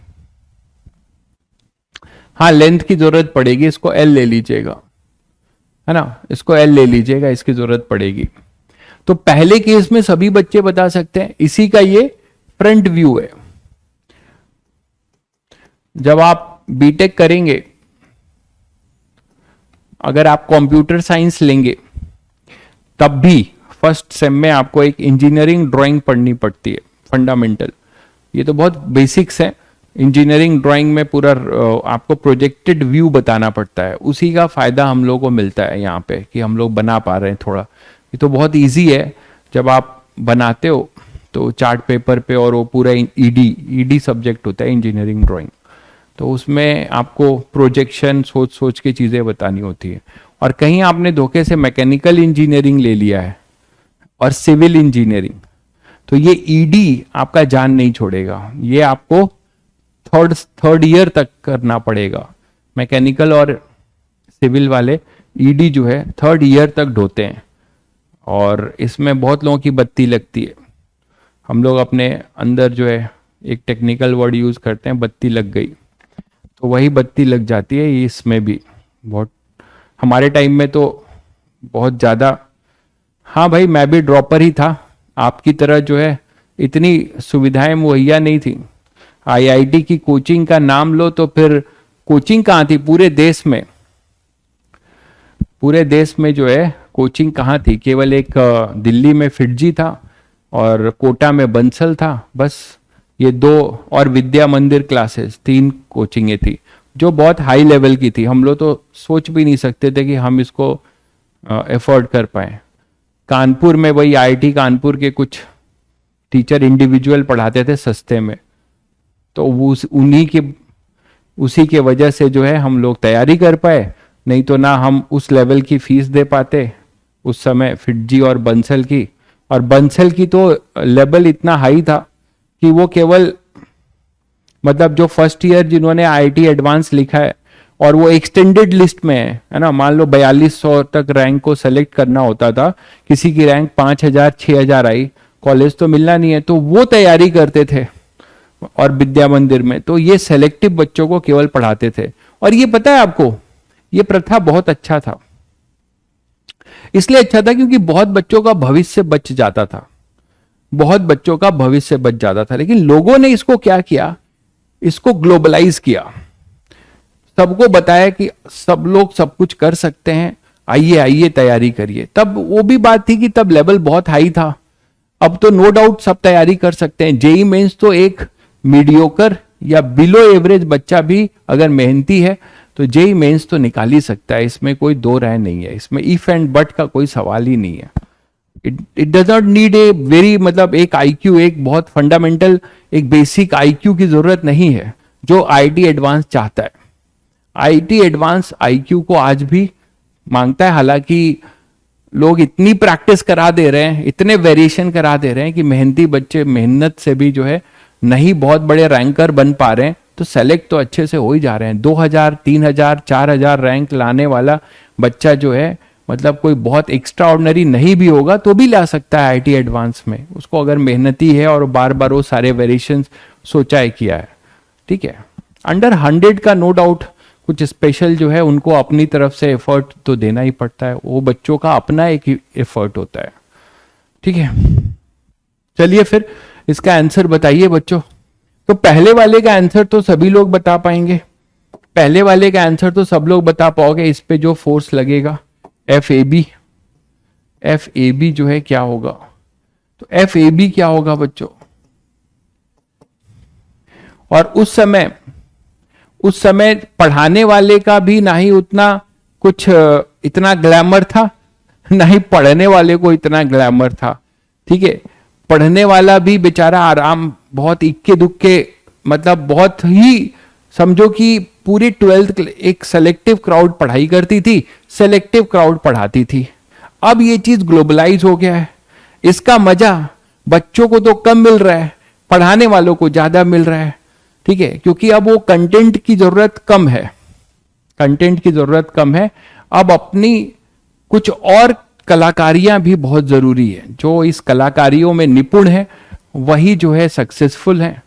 हाँ, लेंथ की जरूरत पड़ेगी, इसको एल ले लीजिएगा, है ना। इसको एल ले लीजिएगा, इसकी जरूरत पड़ेगी। तो पहले केस में सभी बच्चे बता सकते हैं। इसी का ये फ्रंट व्यू है। जब आप बीटेक करेंगे, अगर आप कंप्यूटर साइंस लेंगे, तब भी फर्स्ट सेम में आपको एक इंजीनियरिंग ड्राइंग पढ़नी पड़ती है, फंडामेंटल। ये तो बहुत बेसिक्स है। इंजीनियरिंग ड्राइंग में पूरा आपको प्रोजेक्टेड व्यू बताना पड़ता है। उसी का फायदा हम लोग को मिलता है यहाँ पे कि हम लोग बना पा रहे हैं थोड़ा। ये तो बहुत इजी है। जब आप बनाते हो तो चार्ट पेपर पे, और वो पूरा ईडी सब्जेक्ट होता है इंजीनियरिंग ड्राइंग, तो उसमें आपको प्रोजेक्शन सोच सोच के चीज़ें बतानी होती है। और कहीं आपने धोखे से मैकेनिकल इंजीनियरिंग ले लिया है और सिविल इंजीनियरिंग, तो ये ईडी आपका जान नहीं छोड़ेगा। ये आपको थर्ड ईयर तक करना पड़ेगा। मैकेनिकल और सिविल वाले ईडी जो है थर्ड ईयर तक ढोते हैं, और इसमें बहुत लोगों की बत्ती लगती है। हम लोग अपने अंदर जो है एक टेक्निकल वर्ड यूज करते हैं, बत्ती लग गई, तो वही बत्ती लग जाती है इसमें भी बहुत। हमारे टाइम में तो बहुत ज़्यादा। हाँ भाई, मैं भी ड्रॉपर ही था, आपकी तरह जो है इतनी सुविधाएं मुहैया नहीं थी। आईआईटी की कोचिंग का नाम लो तो फिर कोचिंग कहाँ थी पूरे देश में। पूरे देश में जो है कोचिंग कहाँ थी, केवल एक दिल्ली में फिटजी था और कोटा में बंसल था, बस ये दो। और विद्या मंदिर क्लासेस, 3 कोचिंगें थी जो बहुत हाई लेवल की थी। हम लोग तो सोच भी नहीं सकते थे कि हम इसको एफोर्ड कर पाए। कानपुर में वही आईआईटी कानपुर के कुछ टीचर इंडिविजुअल पढ़ाते थे सस्ते में, तो उसी के वजह से जो है हम लोग तैयारी कर पाए। नहीं तो ना हम उस लेवल की फीस दे पाते उस समय फिटजी और बंसल की। और बंसल की तो लेवल इतना हाई था कि वो केवल मतलब जो फर्स्ट ईयर जिन्होंने आईआईटी एडवांस लिखा है और वो एक्सटेंडेड लिस्ट में है ना, मान लो 4200 तक रैंक को सेलेक्ट करना होता था, किसी की रैंक 5000 6000 आई, कॉलेज तो मिलना नहीं है, तो वो तैयारी करते थे। और विद्या मंदिर में तो ये सेलेक्टिव बच्चों को केवल पढ़ाते थे। और ये पता है आपको, ये प्रथा बहुत अच्छा था। इसलिए अच्छा था क्योंकि बहुत बच्चों का भविष्य बच जाता था, बहुत बच्चों का भविष्य बच जाता था। लेकिन लोगों ने इसको क्या किया, इसको ग्लोबलाइज किया। सबको बताया कि सब लोग सब कुछ कर सकते हैं, आइए आइए तैयारी करिए। तब वो भी बात थी कि तब लेवल बहुत हाई था। अब तो नो डाउट सब तैयारी कर सकते हैं। जेई मेंस तो एक मीडियोकर या बिलो एवरेज बच्चा भी अगर मेहनती है तो जेई मेंस तो निकाल ही सकता है। इसमें कोई दो राय नहीं है, इसमें इफ एंड बट का कोई सवाल ही नहीं है। It does not need a very मतलब एक आईक्यू, एक बहुत फंडामेंटल एक बेसिक आईक्यू की जरूरत नहीं है जो आईटी एडवांस चाहता है। आईटी एडवांस आईक्यू को आज भी मांगता है, हालांकि लोग इतनी प्रैक्टिस करा दे रहे हैं, इतने वेरिएशन करा दे रहे हैं कि मेहनती बच्चे मेहनत से भी जो है नहीं बहुत बड़े रैंकर बन पा रहे हैं, तो सेलेक्ट तो अच्छे से हो ही जा रहे हैं। 2000 3000 4000 रैंक लाने वाला बच्चा जो है मतलब कोई बहुत एक्स्ट्रा ऑर्डिनरी नहीं भी होगा तो भी ला सकता है आईटी एडवांस में, उसको अगर मेहनती है और बार बार वो सारे वेरिएशन सोचा है किया है। ठीक है। अंडर 100 का नो डाउट कुछ स्पेशल जो है उनको अपनी तरफ से एफर्ट तो देना ही पड़ता है, वो बच्चों का अपना एक एफर्ट होता है, ठीक है। चलिए फिर इसका आंसर बताइए बच्चों। तो पहले वाले का आंसर तो सभी लोग बता पाएंगे, पहले वाले का आंसर तो सब लोग बता पाओगे। इस पे जो फोर्स लगेगा एफ ए बी जो है क्या होगा, तो एफ ए बी क्या होगा बच्चों। और उस समय पढ़ाने वाले का भी ना ही उतना कुछ इतना ग्लैमर था, ना ही पढ़ने वाले को इतना ग्लैमर था, ठीक है। पढ़ने वाला भी बेचारा आराम बहुत इक्के दुक्के, मतलब बहुत ही समझो कि पूरी 12th एक सेलेक्टिव क्राउड पढ़ाई करती थी, सेलेक्टिव क्राउड पढ़ाती थी। अब ये चीज ग्लोबलाइज हो गया है, इसका मजा बच्चों को तो कम मिल रहा है, पढ़ाने वालों को ज्यादा मिल रहा है, ठीक है। क्योंकि अब वो कंटेंट की जरूरत कम है, कंटेंट की जरूरत कम है। अब अपनी कुछ और कलाकारियां भी बहुत जरूरी है, जो इस कलाकारियों में निपुण है वही जो है सक्सेसफुल है।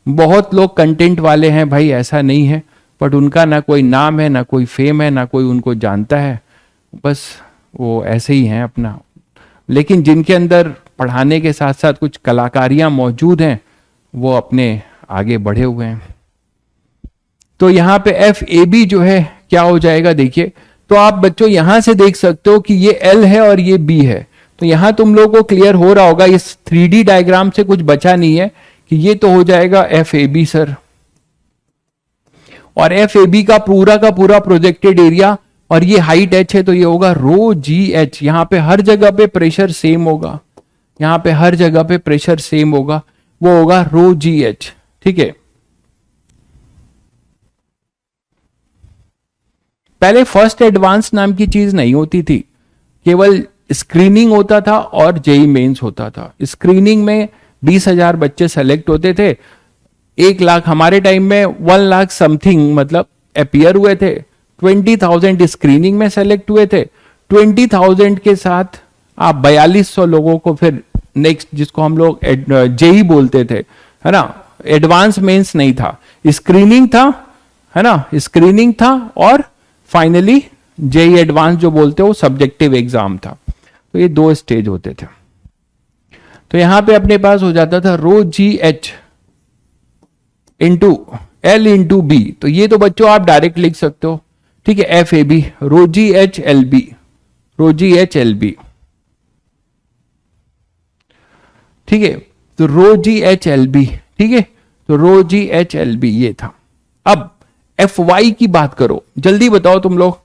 बहुत लोग कंटेंट वाले हैं भाई, ऐसा नहीं है, बट उनका ना कोई नाम है, ना कोई फेम है, ना कोई उनको जानता है, बस वो ऐसे ही हैं अपना। लेकिन जिनके अंदर पढ़ाने के साथ साथ कुछ कलाकारियां मौजूद हैं वो अपने आगे बढ़े हुए हैं। तो यहां पे एफ ए बी जो है क्या हो जाएगा, देखिए। तो आप बच्चों यहां से देख सकते हो कि ये एल है और ये बी है, तो यहां तुम लोगों को क्लियर हो रहा होगा, इस 3D डायग्राम से कुछ बचा नहीं है कि ये तो हो जाएगा एफ ए बी सर। और एफ ए बी का पूरा प्रोजेक्टेड एरिया, और ये हाइट एच है, तो ये होगा रो जी एच। यहां पे हर जगह पे प्रेशर सेम होगा, यहां पे हर जगह पे प्रेशर सेम होगा, वो होगा रो जी एच, ठीक है। पहले फर्स्ट एडवांस नाम की चीज नहीं होती थी, केवल स्क्रीनिंग होता था और जेई मेंस होता था। स्क्रीनिंग में 20,000 बच्चे सेलेक्ट होते थे, 1 लाख हमारे टाइम में 1 लाख समथिंग मतलब अपीयर हुए थे, 20,000 स्क्रीनिंग में सेलेक्ट हुए थे। 20,000 के साथ आप 4200 लोगों को फिर नेक्स्ट, जिसको हम लोग जेई बोलते थे, है ना, एडवांस मेंस नहीं था, स्क्रीनिंग था, है ना, स्क्रीनिंग था, और फाइनली जेई एडवांस जो बोलते हो वो सब्जेक्टिव एग्जाम था। तो ये 2 स्टेज होते थे। तो यहां पे अपने पास हो जाता था rho G H into L into B, तो ये तो बच्चों आप डायरेक्ट लिख सकते हो, ठीक है। F A B rho G H L B, rho G H L B, ठीक है। तो rho G H L B, ठीक है, तो rho G H L B ये था। अब एफ वाई की बात करो, जल्दी बताओ तुम लोग,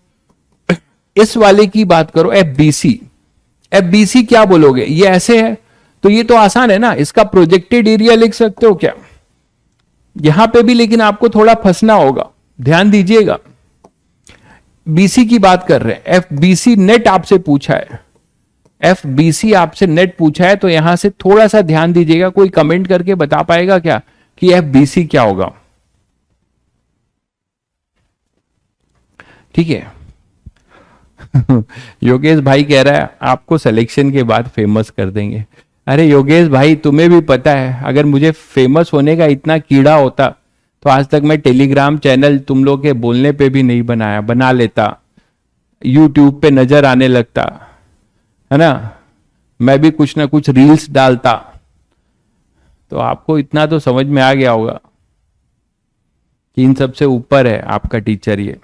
इस वाले की बात करो, F B C. F B C क्या बोलोगे, ये ऐसे है, तो ये तो आसान है ना, इसका प्रोजेक्टेड एरिया लिख सकते हो क्या, यहां पे भी, लेकिन आपको थोड़ा फंसना होगा, ध्यान दीजिएगा। बीसी की बात कर रहे हैं, एफ बी सी नेट आपसे पूछा है, एफ बी सी आपसे नेट पूछा है, तो यहां से थोड़ा सा ध्यान दीजिएगा। कोई कमेंट करके बता पाएगा क्या कि एफ बी सी क्या होगा, ठीक है। योगेश भाई कह रहा है आपको सिलेक्शन के बाद फेमस कर देंगे। अरे योगेश भाई तुम्हें भी पता है, अगर मुझे फेमस होने का इतना कीड़ा होता तो आज तक मैं टेलीग्राम चैनल तुम लोग के बोलने पे भी नहीं बनाया, बना लेता, यूट्यूब पे नजर आने लगता, है ना, मैं भी कुछ ना कुछ रील्स डालता। तो आपको इतना तो समझ में आ गया होगा कि इन सबसे ऊपर है आपका टीचर ये।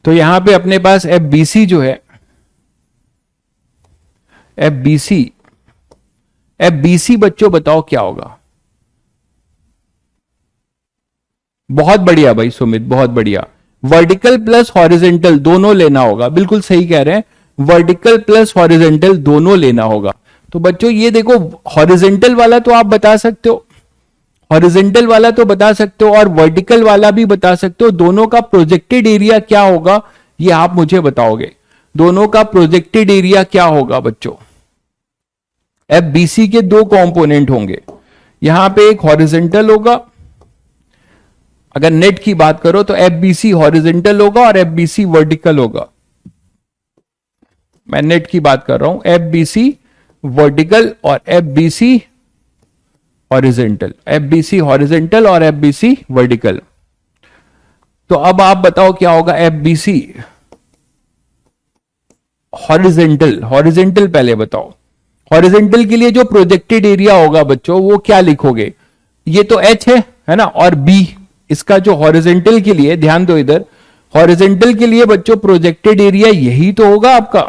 तो यहां पे अपने पास एफ बी सी जो है, F B C, F B C बच्चों बताओ क्या होगा। बहुत बढ़िया भाई सुमित, बहुत बढ़िया। वर्टिकल प्लस हॉरिजेंटल दोनों लेना होगा, बिल्कुल सही कह रहे हैं, वर्टिकल प्लस हॉरिजेंटल दोनों लेना होगा। तो बच्चों ये देखो, हॉरिजेंटल वाला तो आप बता सकते हो, हॉरिजेंटल वाला तो बता सकते हो, और वर्टिकल वाला भी बता सकते हो। दोनों का प्रोजेक्टेड एरिया क्या होगा ये आप मुझे बताओगे, दोनों का प्रोजेक्टेड एरिया क्या होगा बच्चों। एफ बी सी के 2 कंपोनेंट होंगे, यहां पे एक हॉरिजेंटल होगा, अगर नेट की बात करो तो एफ बी सी हॉरिजेंटल होगा और एफ बी सी वर्टिकल होगा। मैं नेट की बात कर रहा हूं, एफ बी सी वर्टिकल और F B C horizontal, FBC horizontal और FBC वर्टिकल। तो अब आप बताओ क्या होगा FBC हॉरिजेंटल। हॉरिजेंटल पहले बताओ, हॉरिजेंटल के लिए जो प्रोजेक्टेड एरिया होगा बच्चों वो क्या लिखोगे? ये तो H है ना, और B इसका जो हॉरिजेंटल के लिए, ध्यान दो इधर, हॉरिजेंटल के लिए बच्चों प्रोजेक्टेड एरिया यही तो होगा आपका।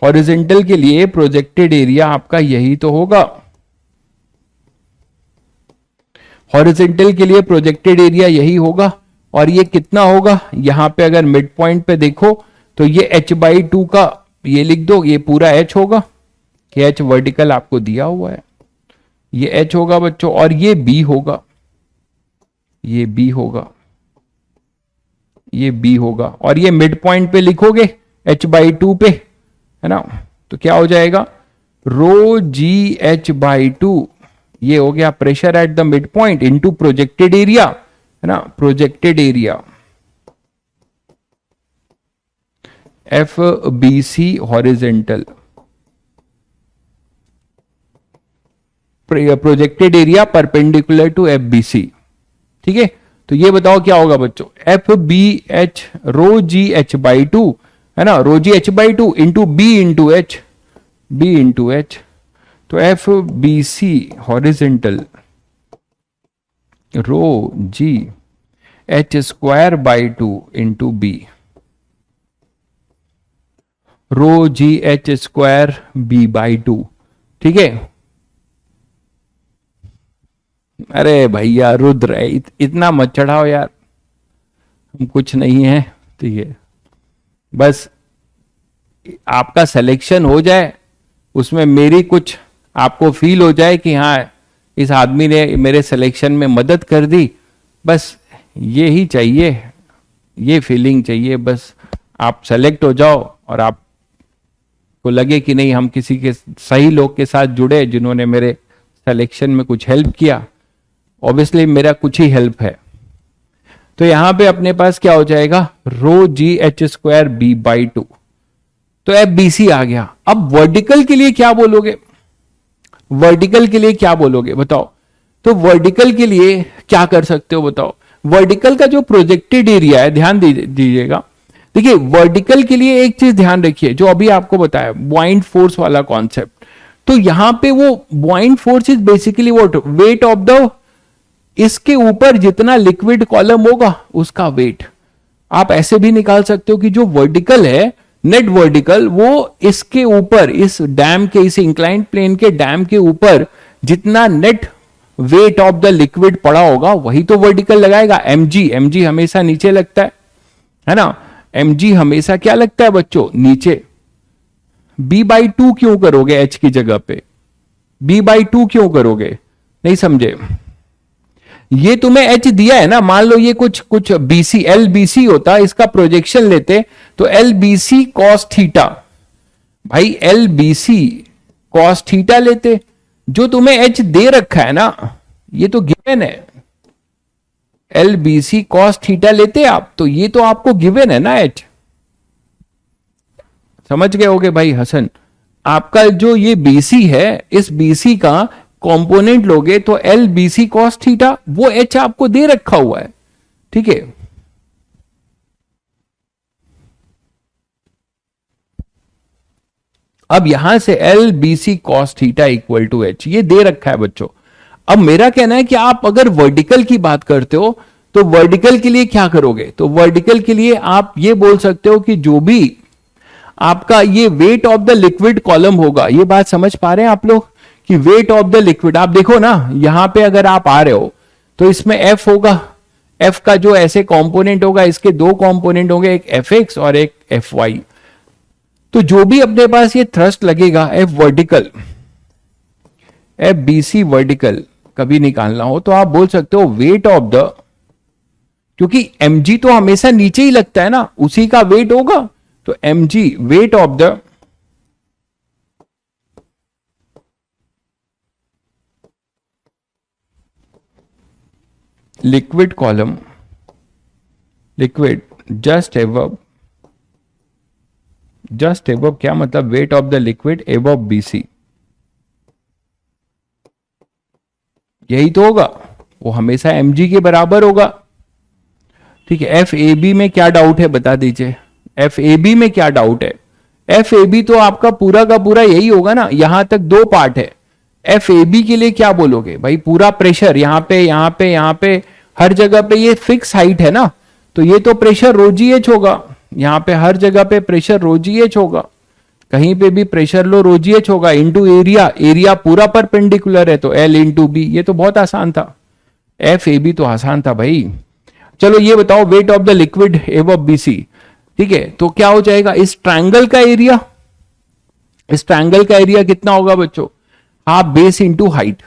हॉरिजेंटल के लिए प्रोजेक्टेड एरिया आपका यही तो होगा। हॉरिजेंटल के लिए प्रोजेक्टेड एरिया यही होगा। और ये कितना होगा? यहां पे अगर मिड पॉइंट पे देखो तो ये h/2 का ये लिख दो, ये पूरा h होगा, कि h वर्टिकल आपको दिया हुआ है, ये h होगा बच्चों, और ये b होगा, ये b होगा, ये b होगा, और ये मिड पॉइंट पे लिखोगे h/2 पे, है ना, तो क्या हो जाएगा? रो जी h/2, ये हो गया pressure at the mid point into projected area, है ना, projected area FBC horizontal, projected area perpendicular to FBC। ठीक है, तो ये बताओ क्या होगा बच्चों? FBH रो जी h/2, है ना, रो जी h/2 into B into H, तो FBC हॉरिजेंटल रो जी h²/2 इंटू B, रो जी h² B/2। ठीक है, अरे भैया रुद्र इतना मत चढ़ाओ यार, हम कुछ नहीं है। ठीक है, बस आपका सिलेक्शन हो जाए, उसमें मेरी कुछ आपको फील हो जाए कि हाँ इस आदमी ने मेरे सिलेक्शन में मदद कर दी, बस ये ही चाहिए, ये फीलिंग चाहिए, बस आप सेलेक्ट हो जाओ और आपको लगे कि नहीं हम किसी के सही लोग के साथ जुड़े जिन्होंने मेरे सिलेक्शन में कुछ हेल्प किया। ऑब्वियसली मेरा कुछ ही हेल्प है। तो यहां पे अपने पास क्या हो जाएगा? रो जी h² B/2, तो FBC आ गया। अब वर्टिकल के लिए क्या बोलोगे? वर्टिकल के लिए क्या बोलोगे बताओ? तो वर्टिकल के लिए क्या कर सकते हो बताओ? वर्टिकल का जो प्रोजेक्टेड एरिया है, ध्यान दीजिएगा, देखिए वर्टिकल के लिए एक चीज ध्यान रखिए, जो अभी आपको बताया बॉइंट फोर्स वाला कॉन्सेप्ट। तो यहां पे वो बॉइंट force is basically what? Wait of the, इसके ऊपर जितना लिक्विड कॉलम होगा उसका वेट। आप ऐसे भी निकाल सकते हो कि जो वर्टिकल है, नेट वर्टिकल, वो इसके ऊपर, इस डैम के, इस इंक्लाइंड प्लेन के डैम के ऊपर जितना net wait of the liquid पड़ा होगा वही तो वर्टिकल लगाएगा। mg हमेशा नीचे लगता है ना, mg हमेशा क्या लगता है बच्चों? नीचे। B/2 क्यों करोगे h की जगह पे? B/2 क्यों करोगे? नहीं समझे? ये तुम्हें h दिया है ना, मान लो ये कुछ BC LBC होता, इसका प्रोजेक्शन लेते तो LBC cos थीटा, भाई LBC cos थीटा लेते, जो तुम्हें h दे रखा है ना, ये तो गिवन है, LBC cos थीटा लेते आप, तो ये तो आपको गिवन है ना h। समझ गए होगे भाई हसन? आपका जो ये BC है, इस BC का कंपोनेंट लोगे तो LBC cos थीटा, वो h आपको दे रखा हुआ है। ठीक है, अब यहां से LBC cos theta equal to h, ये दे रखा है बच्चों। अब मेरा कहना है कि आप अगर वर्टिकल की बात करते हो तो वर्टिकल के लिए क्या करोगे? तो वर्टिकल के लिए आप ये बोल सकते हो कि जो भी आपका ये wait of the liquid column होगा, ये बात समझ पा रहे हैं आप लोग कि वेट ऑफ द लिक्विड, आप देखो ना यहां पे अगर आप आ रहे हो तो इसमें F होगा, F का जो ऐसे कंपोनेंट होगा, इसके दो कंपोनेंट होंगे, एक Fx और एक Fy। तो जो भी अपने पास ये थ्रस्ट लगेगा F वर्टिकल, FBC वर्टिकल कभी निकालना हो तो आप बोल सकते हो वेट ऑफ द, क्योंकि mg तो हमेशा नीचे ही लगता है ना, उसी का वेट होगा, तो mg wait of the liquid column, liquid just above क्या मतलब? Wait of the liquid above BC, यही तो होगा, वो हमेशा mg के बराबर होगा। ठीक है, एफ ए बी में क्या डाउट है बता दीजिए, एफ ए बी में क्या डाउट है? एफ ए बी तो आपका पूरा का पूरा यही होगा ना, यहां तक दो पार्ट है। एफ ए बी के लिए क्या बोलोगे भाई? पूरा प्रेशर यहां पे यहां पे यहां पे हर जगह पे ये फिक्स हाइट है ना, तो ये तो प्रेशर रो जी एच होगा। यहां पे हर जगह पे प्रेशर रो जी एच होगा, कहीं पे भी प्रेशर लो रो जी एच होगा इंटू एरिया। एरिया पूरा परपेंडिकुलर है तो एल इंटू बी। ये तो बहुत आसान था, एफ ए बी तो आसान था भाई। चलो ये बताओ, wait of the liquid above BC. ठीक है, तो क्या हो जाएगा इस ट्रायंगल का एरिया? इस ट्रायंगल का एरिया कितना होगा बच्चों? Half base into height,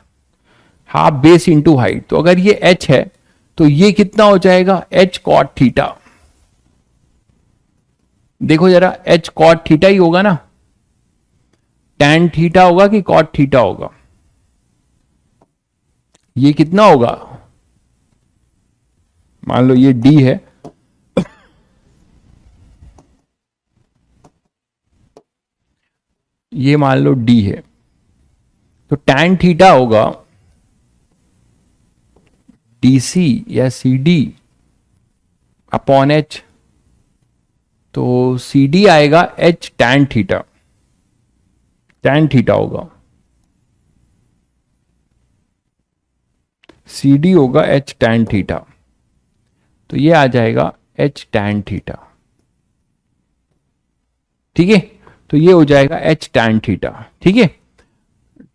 half base into height. तो अगर ये h है तो ये कितना हो जाएगा? h cot theta. देखो जरा, h कॉट थीटा ही होगा ना, टैन थीटा होगा कि कॉट थीटा होगा? ये कितना होगा? मान लो ये d है, ये मान लो d है, तो टैन थीटा होगा DC या CD अपॉन H। तो CD आएगा H tan theta, tan theta होगा, CD होगा H टैन थीटा, तो ये आ जाएगा H टैन थीटा। ठीक है, तो ये हो जाएगा H टैन थीटा। ठीक है,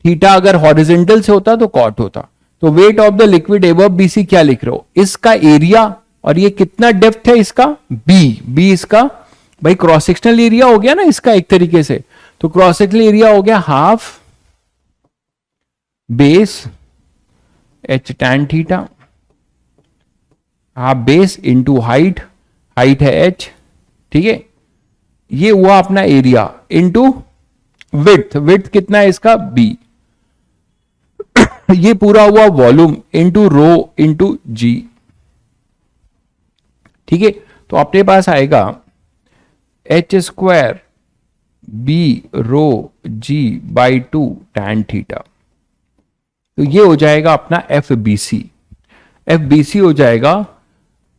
थीटा अगर हॉरिजेंटल से होता तो कॉट होता। तो wait of the liquid above BC क्या लिख रहे हो? इसका एरिया, और ये कितना डेप्थ है इसका? बी इसका भाई क्रॉस सेक्शनल एरिया हो गया ना इसका एक तरीके से। तो क्रॉस सेक्शनल एरिया हो गया half base H tan theta, half base into height, height है h। ठीक है, ये हुआ अपना एरिया इंटू विड्थ, विड्थ कितना है इसका? b। ये पूरा हुआ volume into rho into G. ठीक है, तो अपने पास आएगा H square B rho G by 2 tan theta. तो ये हो जाएगा अपना F B C. F B C हो जाएगा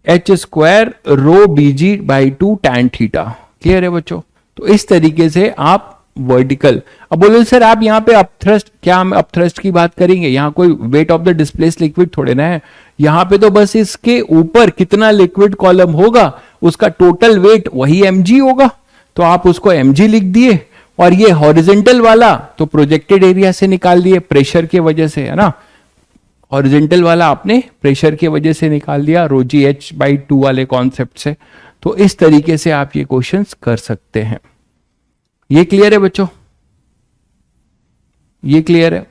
H square rho B G by 2 tan theta. Clear है बच्चों? तो इस तरीके से आप वर्टिकल। अब बोलो सर आप यहाँ पे अपथ्रस्ट, क्या हम अपथ्रस्ट की बात करेंगे? यहाँ कोई wait of the displace liquid थोड़े ना है, यहाँ पे तो बस इसके ऊपर कितना लिक्विड कॉलम होगा उसका टोटल वेट वही mg होगा, तो आप उसको mg लिख दिए। और ये हॉरिजेंटल वाला तो प्रोजेक्टेड एरिया से निकाल दिए प्रेशर के वजह से, है ना। हॉरिजेंटल वाला आपने प्रेशर के वजह से निकाल दिया रोजी एच बाई 2 वाले कॉन्सेप्ट से। तो इस तरीके से आप ये क्वेश्चंस कर सकते हैं। ये क्लियर है बच्चों? ये क्लियर है?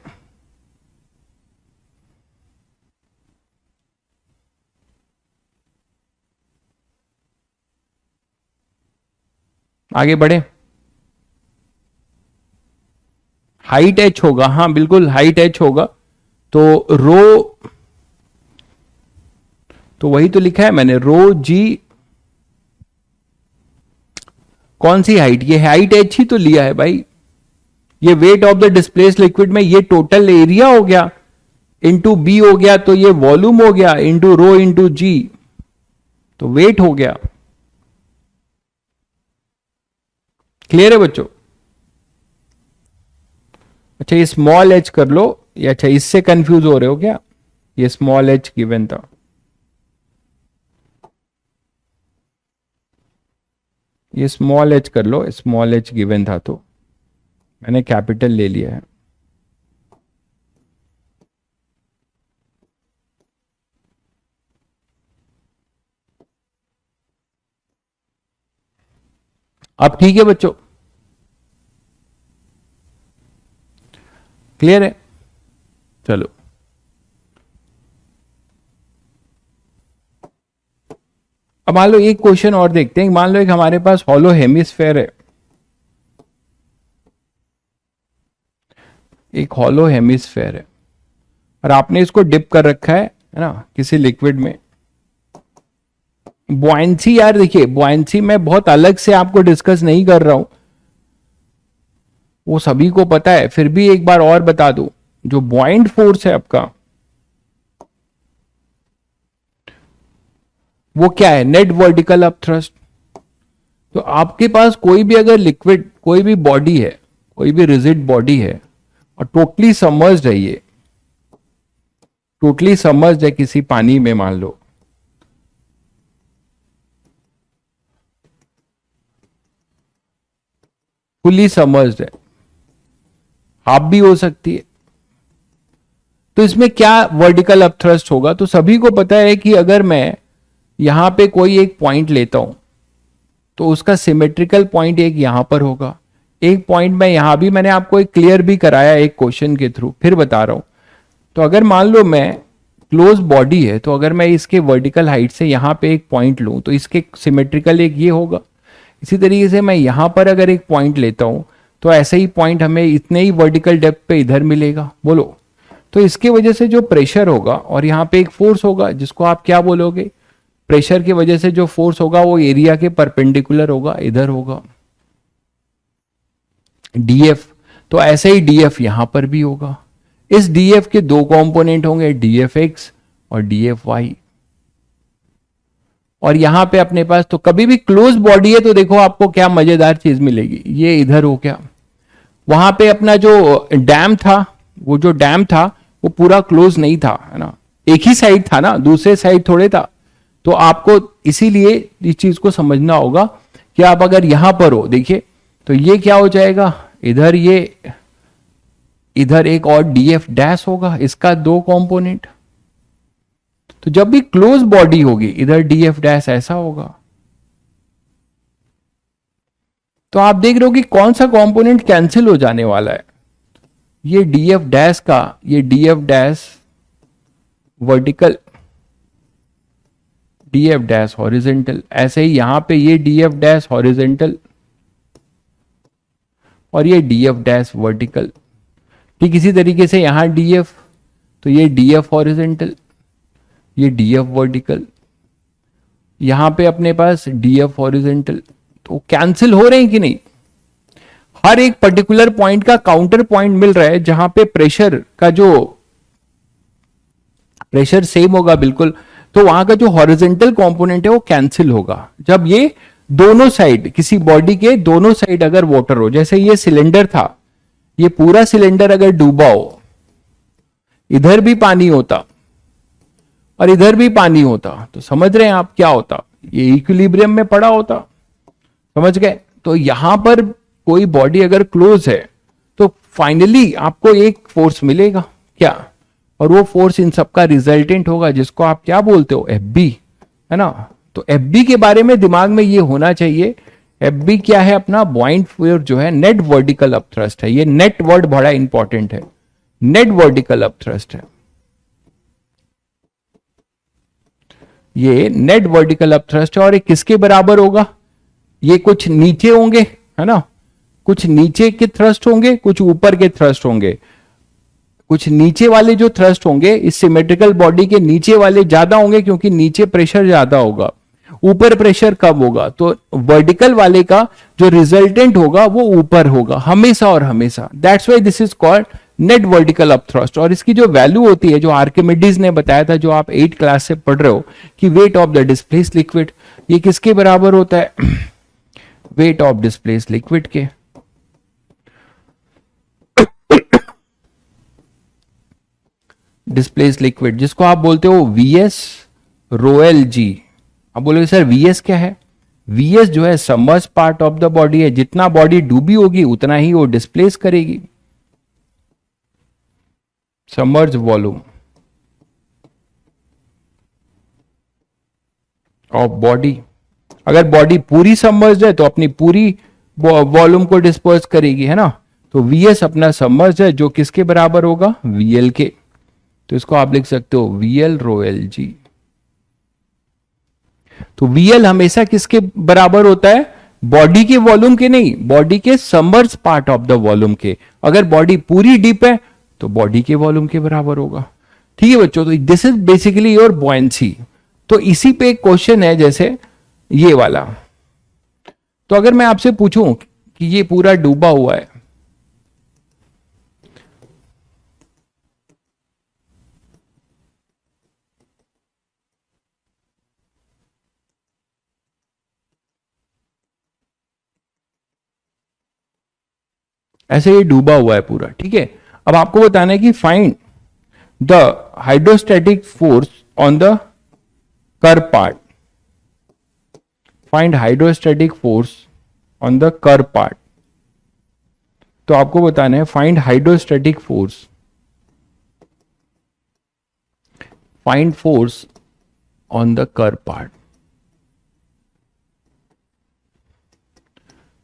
आगे बढ़े। हाइट एच होगा, हाँ बिल्कुल हाइट एच होगा। तो रो, तो वही तो लिखा है मैंने, रो जी, कौन सी हाइट? ये हाइट एच ही तो लिया है भाई। ये wait of the displace liquid में ये टोटल एरिया हो गया इंटू बी हो गया, तो ये वॉल्यूम हो गया इंटू रो इंटू जी, तो वेट हो गया। क्लियर है बच्चों? अच्छा ये स्मॉल एच कर लो, ये अच्छा इससे कंफ्यूज हो रहे हो क्या? ये स्मॉल एच गिवन था, ये स्मॉल एच कर लो, स्मॉल एच गिवन था तो मैंने कैपिटल ले लिया है। अब ठीक है बच्चों? क्लियर है? चलो अब मान लो एक क्वेश्चन और देखते हैं। मान लो एक हमारे पास हॉलो हेमिस्फेयर है, एक हॉलो हेमिस्फेयर है और आपने इसको डिप कर रखा है ना किसी लिक्विड में। बॉयंसी, यार देखिए बॉयंसी मैं बहुत अलग से आपको डिस्कस नहीं कर रहा हूं, वो सभी को पता है, फिर भी एक बार और बता दूं। जो बॉइंट फोर्स है आपका, वो क्या है, नेट वर्टिकल अपथ्रस्ट। तो आपके पास कोई भी अगर लिक्विड, कोई भी बॉडी है, कोई भी रिजिड बॉडी है और टोटली सबमर्ज्ड है, ये टोटली सबमर्ज्ड है किसी पानी में, मान लो फुल्ली सबमर्ज्ड है, हाफ भी हो सकती है, तो इसमें क्या वर्टिकल अपथ्रस्ट होगा। तो सभी को पता है कि अगर मैं यहां पे कोई एक पॉइंट लेता हूं तो उसका सिमेट्रिकल पॉइंट एक यहां पर होगा, एक पॉइंट मैं यहां भी, मैंने आपको एक क्लियर भी कराया एक क्वेश्चन के थ्रू, फिर बता रहा हूं। तो अगर मान लो मैं क्लोज बॉडी है, तो अगर मैं इसके वर्टिकल हाइट से यहां पे एक पॉइंट लूं तो इसके सिमेट्रिकल एक ये होगा। इसी तरीके से मैं यहां पर अगर एक पॉइंट लेता हूं तो ऐसा ही पॉइंट हमें इतने ही वर्टिकल डेप्थ पे इधर मिलेगा, बोलो। तो इसके वजह से जो प्रेशर होगा और यहाँ पे एक फोर्स होगा जिसको आप क्या बोलोगे, प्रेशर की वजह से जो फोर्स होगा वो एरिया के परपेंडिकुलर होगा, इधर होगा डीएफ। तो ऐसे ही डीएफ यहां पर भी होगा। इस डीएफ के दो कंपोनेंट होंगे, डीएफ एक्स और डीएफ वाई। और यहां पे अपने पास तो कभी भी क्लोज बॉडी है तो देखो आपको क्या मजेदार चीज मिलेगी, ये इधर हो क्या, वहां पे अपना जो डैम था, वो जो डैम था वो पूरा क्लोज नहीं था, है ना, एक ही साइड था ना, दूसरे साइड थोड़े था। तो आपको इसीलिए इस चीज को समझना होगा कि आप अगर यहां पर हो, देखिए, तो ये क्या हो जाएगा, इधर ये, इधर एक और डीएफ डैश होगा, इसका दो कंपोनेंट। तो जब भी क्लोज बॉडी होगी इधर डीएफ डैश ऐसा होगा। तो आप देख रहे हो कि कौन सा कंपोनेंट कैंसिल हो जाने वाला है, ये डीएफ डैश का, ये DF dash vertical, DF dash horizontal, ऐसे ही यहां पे ये डीएफ डैश हॉरिजेंटल और ये डीएफ डैश वर्टिकल। ठीक इसी तरीके से यहां डीएफ, तो ये डीएफ हॉरिजेंटल, ये डीएफ वर्टिकल, यहां पे अपने पास डीएफ हॉरिजेंटल। तो कैंसिल हो रहे हैं कि नहीं, हर एक पर्टिकुलर पॉइंट का काउंटर पॉइंट मिल रहा है जहां पे प्रेशर का जो प्रेशर सेम होगा बिल्कुल, तो वहां का जो हॉरिजेंटल कंपोनेंट है वो कैंसिल होगा जब ये दोनों साइड, किसी बॉडी के दोनों साइड अगर वाटर हो, जैसे ये सिलेंडर था, ये पूरा सिलेंडर अगर डूबा हो, इधर भी पानी होता और इधर भी पानी होता, तो समझ रहे हैं आप क्या होता, ये इक्विलिब्रियम में पड़ा होता, समझ गए। तो यहां पर कोई बॉडी अगर क्लोज है तो फाइनली आपको एक फोर्स मिलेगा, क्या, और वो फोर्स इन सबका रिजल्टेंट होगा जिसको आप क्या बोलते हो, एफ बी, है ना। तो एफ बी के बारे में दिमाग में ये होना चाहिए, एफ बी क्या है, अपना बॉइंट फोर्स जो है नेट वर्टिकल अपथ्रस्ट है। ये नेट वर्ड बड़ा इंपॉर्टेंट है, नेट वर्टिकल अपथ्रस्ट है, ये नेट वर्टिकल अपथ्रस्ट है। और ये किसके बराबर होगा, ये कुछ नीचे होंगे, है ना, कुछ नीचे के थ्रस्ट होंगे, कुछ ऊपर के थ्रस्ट होंगे। कुछ नीचे वाले जो थ्रस्ट होंगे इस सिमेट्रिकल बॉडी के नीचे वाले ज्यादा होंगे क्योंकि नीचे प्रेशर ज्यादा होगा, ऊपर प्रेशर कम होगा। तो वर्टिकल वाले का जो रिजल्टेंट होगा वो ऊपर होगा हमेशा और हमेशा। That's why this is called net vertical upthrust. और इसकी जो वैल्यू होती है, जो आर्किमिडीज ने बताया था, जो आप 8 क्लास से पढ़ रहे हो, कि wait of the displace liquid, ये किसके बराबर होता है, वेट ऑफ डिस्प्लेस लिक्विड के। डिस्प्लेस लिक्विड जिसको आप बोलते हो वीएस रो एल जी। आप बोलोगे सर वीएस क्या है, वीएस जो है submerge part of the body है, जितना बॉडी डूबी होगी उतना ही वो डिस्प्लेस करेगी, सबमर्ज वॉल्यूम ऑफ बॉडी। अगर बॉडी पूरी सबमर्ज है तो अपनी पूरी वॉल्यूम को डिस्पर्स करेगी, है ना। तो वीएस अपना सबमर्ज है जो किसके बराबर होगा, वीएल के। तो इसको आप लिख सकते हो वीएल रो एल जी। तो वीएल हमेशा किसके बराबर होता है, बॉडी के वॉल्यूम के नहीं, बॉडी के submerge part of the volume के। अगर बॉडी पूरी डीप है तो बॉडी के वॉल्यूम के बराबर होगा। ठीक है बच्चों, तो this is basically your buoyancy. तो इसी पे एक क्वेश्चन है जैसे ये वाला। तो अगर मैं आपसे पूछूं कि ये पूरा डूबा हुआ है, ऐसे ये डूबा हुआ है पूरा, ठीक है। अब आपको बताना है कि find the hydrostatic force on the curve part, find hydrostatic force on the curve part. तो आपको बताना है find hydrostatic force, find force on the curve part.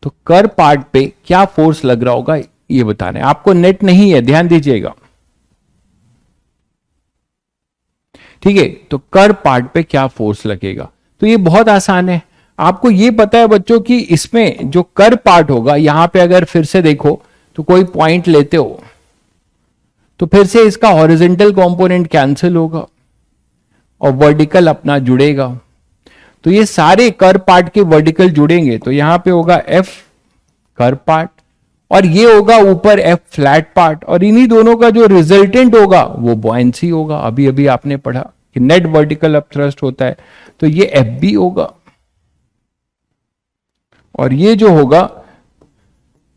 तो कर्व पार्ट पे क्या फोर्स लग रहा होगा ये बताना है आपको। नेट नहीं है, ध्यान दीजिएगा, ठीक है। तो कर्व पार्ट पे क्या फोर्स लगेगा, तो ये बहुत आसान है। आपको ये पता है बच्चों कि इसमें जो कर्व पार्ट होगा, यहां पे अगर फिर से देखो तो कोई पॉइंट लेते हो तो फिर से इसका हॉरिजॉन्टल कंपोनेंट कैंसिल होगा और वर्टिकल अपना जुड़ेगा। तो ये सारे कर्व पार्ट के वर्टिकल जुड़ेंगे, तो यहां पे होगा एफ कर्व पार्ट और ये होगा ऊपर एफ फ्लैट पार्ट, और इन्हीं दोनों का जो रिजल्टेंट होगा वो बॉयंसी होगा। अभी अभी आपने पढ़ा कि नेट वर्टिकल अपथ्रस्ट होता है, तो ये एफ बी होगा। और ये जो होगा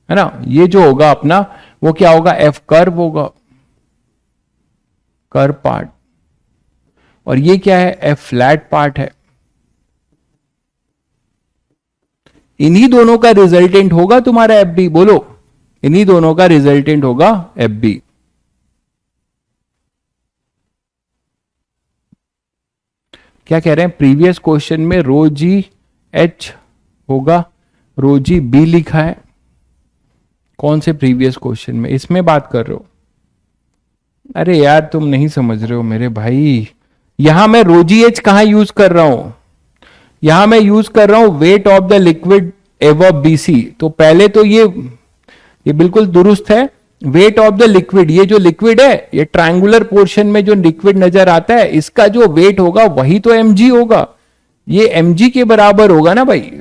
है ना, ये जो होगा अपना वो क्या होगा, एफ कर्व होगा, कर्व पार्ट। और ये क्या है, एफ फ्लैट पार्ट है। इन्हीं दोनों का रिजल्टेंट होगा तुम्हारा एफ बी, बोलो, इन्हीं दोनों का रिजल्टेंट होगा एफ बी। क्या कह रहे हैं, प्रीवियस क्वेश्चन में रो जी एच होगा, रो जी बी लिखा है। कौन से प्रीवियस क्वेश्चन में, इसमें बात कर रहे हो? अरे यार तुम नहीं समझ रहे हो मेरे भाई। यहां मैं रो जी एच कहां यूज कर रहा हूं, यहां मैं यूज कर रहा हूं wait of the liquid above BC. तो पहले तो ये बिल्कुल दुरुस्त है, वेट ऑफ द लिक्विड। ये जो लिक्विड है, ये ट्रायंगुलर पोर्शन में जो लिक्विड नजर आता है, इसका जो वेट होगा वही तो mg होगा। ये mg के बराबर होगा ना भाई,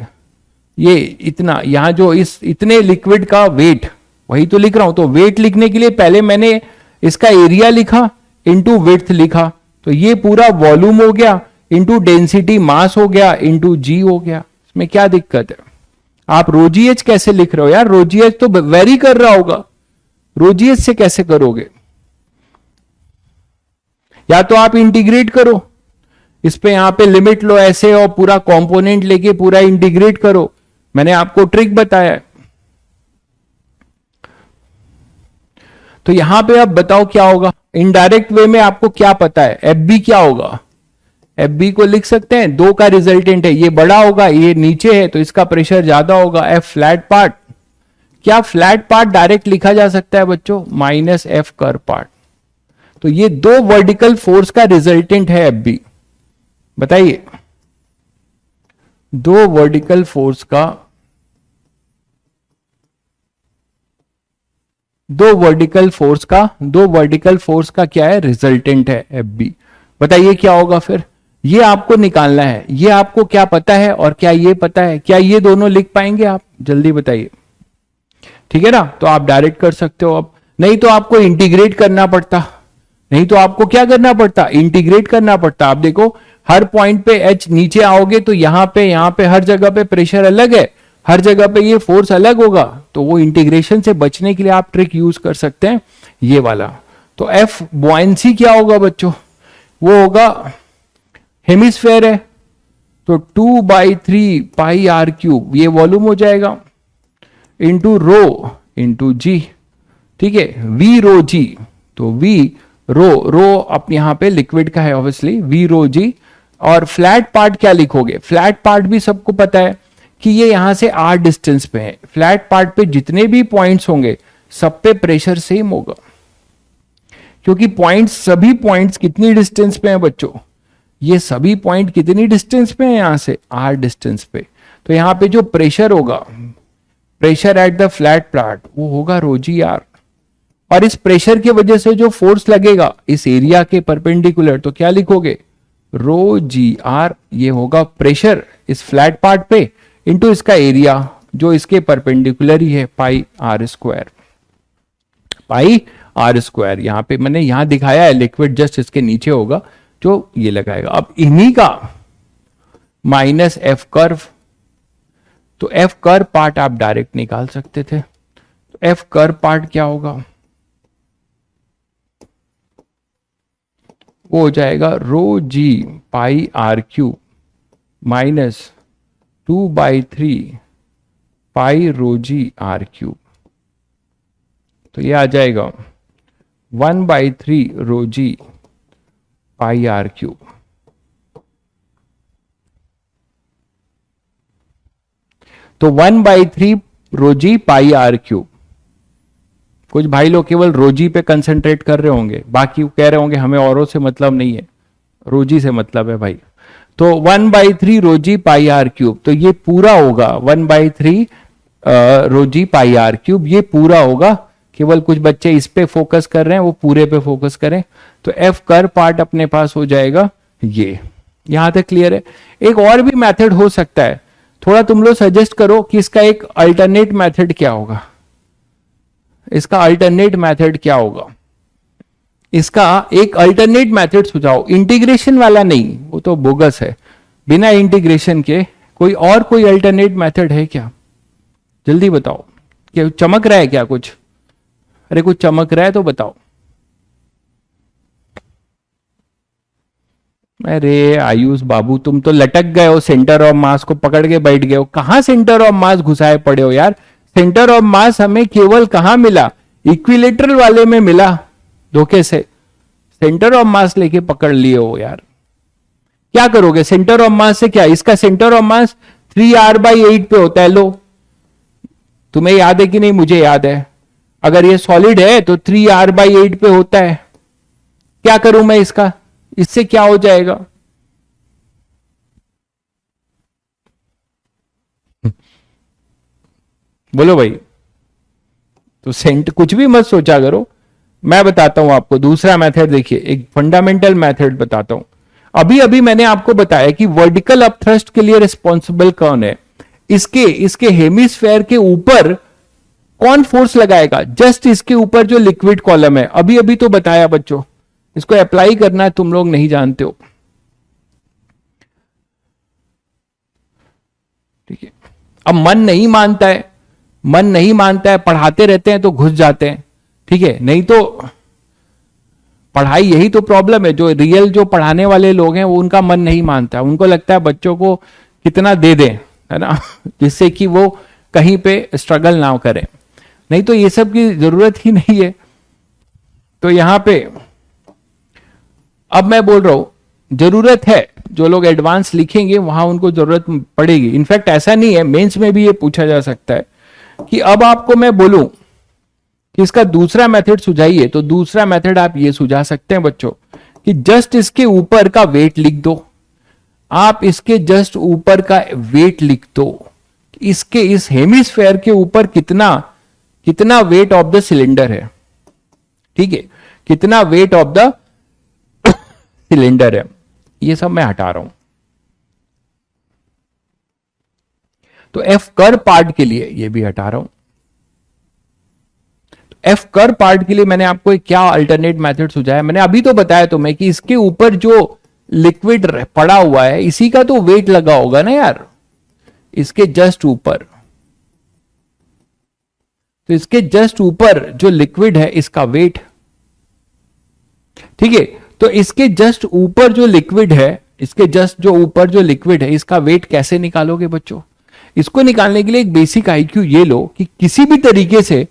ये इतना, यहां जो इस इतने लिक्विड का वेट, वही तो लिख रहा हूं। तो वेट लिखने के लिए पहले मैंने इसका एरिया लिखा इंटू विड्थ लिखा, तो ये पूरा वॉल्यूम हो गया इंटू डेंसिटी मास हो गया इंटू जी हो गया। इसमें क्या दिक्कत है? आप रोजीएच कैसे लिख रहे हो यार, रोजीएच तो वेरी कर रहा होगा, रोजीएच से कैसे करोगे? या तो आप इंटीग्रेट करो, इस पे यहां पे लिमिट लो ऐसे और पूरा कंपोनेंट लेके पूरा इंटीग्रेट करो। मैंने आपको ट्रिक बताया है। तो यहां पे अब बताओ क्या होगा, इनडायरेक्ट वे में आपको क्या पता है, एफ बी क्या होगा? एफ बी को लिख सकते हैं, दो का रिजल्टेंट है, ये बड़ा होगा, ये नीचे है तो इसका प्रेशर ज्यादा होगा। एफ फ्लैट पार्ट, क्या फ्लैट पार्ट डायरेक्ट लिखा जा सकता है बच्चों? Minus F curve part. तो ये दो वर्टिकल फोर्स का रिजल्टेंट है एफ बी। बताइए, दो वर्टिकल फोर्स का, दो वर्टिकल फोर्स का क्या है, रिजल्टेंट है एफ बी। बताइए क्या होगा फिर? ये आपको निकालना है। ये आपको क्या पता है और क्या ये पता है? क्या ये दोनों लिख पाएंगे आप? जल्दी बताइए, ठीक है ना? तो आप डायरेक्ट कर सकते हो। अब नहीं तो आपको इंटीग्रेट करना पड़ता, नहीं तो आपको क्या करना पड़ता, इंटीग्रेट करना पड़ता। आप देखो हर पॉइंट पे एच नीचे आओगे तो यहां पे हर जगह पे प्रेशर अलग है, हर जगह पे ये फोर्स अलग होगा। तो वो इंटीग्रेशन से बचने के लिए आप ट्रिक यूज कर सकते हैं, ये वाला। तो एफ बॉयंसी क्या होगा बच्चों? वो होगा, हेमिस्फेयर है तो 2/3 पाई आर क्यूब, ये वॉल्यूम हो जाएगा, इंटू रो इंटू जी, ठीक है, वी रो जी। तो वी रो अब यहां पे लिक्विड का है ऑब्वियसली, वी रो जी। और फ्लैट पार्ट क्या लिखोगे? फ्लैट पार्ट भी सबको पता है कि ये यहां से आर डिस्टेंस पे है। फ्लैट पार्ट पे जितने भी पॉइंट्स होंगे सब पे प्रेशर सेम होगा, क्योंकि पॉइंट्स, सभी पॉइंट्स कितनी डिस्टेंस पे हैं बच्चों? ये सभी पॉइंट कितनी डिस्टेंस पे हैं यहां से? आर डिस्टेंस पे। तो यहां पे जो प्रेशर होगा, pressure at the flat part, वो होगा रो जी आर। और इस प्रेशर की वजह से जो फोर्स लगेगा इस एरिया के परपेंडिकुलर, तो क्या लिखोगे? रो जी आर, ये होगा प्रेशर इस फ्लैट पार्ट पे इंटू इसका एरिया जो इसके परपेंडिकुलर ही है, pi are square, pi are square. यहां पे मैंने यहां दिखाया है, लिक्विड जस्ट इसके नीचे होगा जो ये लगाएगा। अब इन्हीं का माइनस एफ कर्व, तो एफ कर्व पार्ट आप डायरेक्ट निकाल सकते थे। तो एफ कर पार्ट क्या होगा, वो हो जाएगा rho g pi r cube minus 2/3 pi rho जी आर क्यूब। तो ये आ जाएगा 1/3 रो जी पाई आर क्यूब। तो 1/3 रोजी पाई आर क्यूब। कुछ भाई लोग केवल रोजी पे कंसंट्रेट कर रहे होंगे, बाकी कह रहे होंगे हमें औरों से मतलब नहीं है, रोजी से मतलब है भाई। तो 1/3 रोजी पाई आर क्यूब, तो ये पूरा होगा 1/3 रोजी पाई आर क्यूब, ये पूरा होगा। केवल कुछ बच्चे इस पे फोकस कर रहे हैं, वो पूरे पे फोकस करें। तो एफ कर पार्ट अपने पास हो जाएगा ये। यहां तक क्लियर है। एक और भी मेथड हो सकता है, थोड़ा तुम लोग सजेस्ट करो कि इसका एक अल्टरनेट मेथड क्या होगा, इसका अल्टरनेट मेथड क्या होगा, इसका एक अल्टरनेट मेथड सुझाओ। इंटीग्रेशन वाला नहीं, वो तो बोगस है, बिना इंटीग्रेशन के कोई और कोई अल्टरनेट मेथड है क्या, जल्दी बताओ। क्या चमक रहा है क्या कुछ, अरे कुछ चमक रहा है तो बताओ। अरे आयुष बाबू तुम तो लटक गए हो, सेंटर ऑफ मास को पकड़ के बैठ गए हो। कहां सेंटर ऑफ मास घुसाए पड़े हो यार, सेंटर ऑफ मास हमें केवल कहां मिला, इक्विलेटरल वाले में मिला, धोखे से सेंटर ऑफ मास लेके पकड़ लिए हो यार। क्या करोगे सेंटर ऑफ मास से, क्या इसका सेंटर ऑफ मास 3r/8 पे होता है। लो तुम्हें याद है कि नहीं, मुझे याद है। अगर ये सॉलिड है तो 3r/8 पे होता है। क्या करूं मैं इसका, इससे क्या हो जाएगा, बोलो भाई। तो सेंट कुछ भी मत सोचा करो, मैं बताता हूं आपको दूसरा मेथड। देखिए एक फंडामेंटल मेथड बताता हूं। अभी अभी मैंने आपको बताया कि वर्टिकल अपथ्रस्ट के लिए रिस्पॉन्सिबल कौन है, इसके इसके हेमिस्फेयर के ऊपर कौन फोर्स लगाएगा, जस्ट इसके ऊपर जो लिक्विड कॉलम है। अभी अभी तो बताया बच्चों, इसको अप्लाई करना है, तुम लोग नहीं जानते हो, ठीक है। अब मन नहीं मानता है, मन नहीं मानता है, पढ़ाते रहते हैं तो घुस जाते हैं, ठीक है। नहीं तो पढ़ाई, यही तो प्रॉब्लम है, जो रियल जो पढ़ाने वाले लोग हैं वो उनका मन नहीं मानता, उनको लगता है बच्चों को कितना दे दें, है ना जिससे कि वो कहीं पे स्ट्रगल ना करें। नहीं तो ये सब की जरूरत ही नहीं है। तो यहां पे अब मैं बोल रहा हूं जरूरत है, जो लोग एडवांस लिखेंगे वहां उनको जरूरत पड़ेगी। इनफैक्ट ऐसा नहीं है, मेंस में भी ये पूछा जा सकता है कि अब आपको मैं बोलूं कि इसका दूसरा मेथड सुझाइए, तो दूसरा मेथड आप ये सुझा सकते हैं बच्चों कि जस्ट इसके ऊपर का वेट लिख दो। आप इसके जस्ट ऊपर का वेट लिख दो, इसके इस हेमिस्फेयर के ऊपर कितना कितना वेट ऑफ द सिलेंडर है, ठीक है, कितना वेट ऑफ द सिलेंडर है। ये सब मैं हटा रहा हूं। तो एफ कर पार्ट के लिए ये भी हटा रहा हूं। एफ कर पार्ट के लिए मैंने आपको एक क्या अल्टरनेट मेथड सुझाया, मैंने अभी तो बताया तुम्हें कि इसके ऊपर जो लिक्विड पड़ा हुआ है इसी का तो वेट लगा होगा ना यार, इसके जस्ट ऊपर। तो इसके जस्ट ऊपर जो लिक्विड है इसका वेट, ठीक है। तो इसके जस्ट ऊपर जो लिक्विड है, इसके जस्ट जो ऊपर जो लिक्विड है इसका वेट कैसे निकालोगे बच्चों। इसको निकालने के लिए एक बेसिक आईक्यू ये लो कि किसी भी तरीके से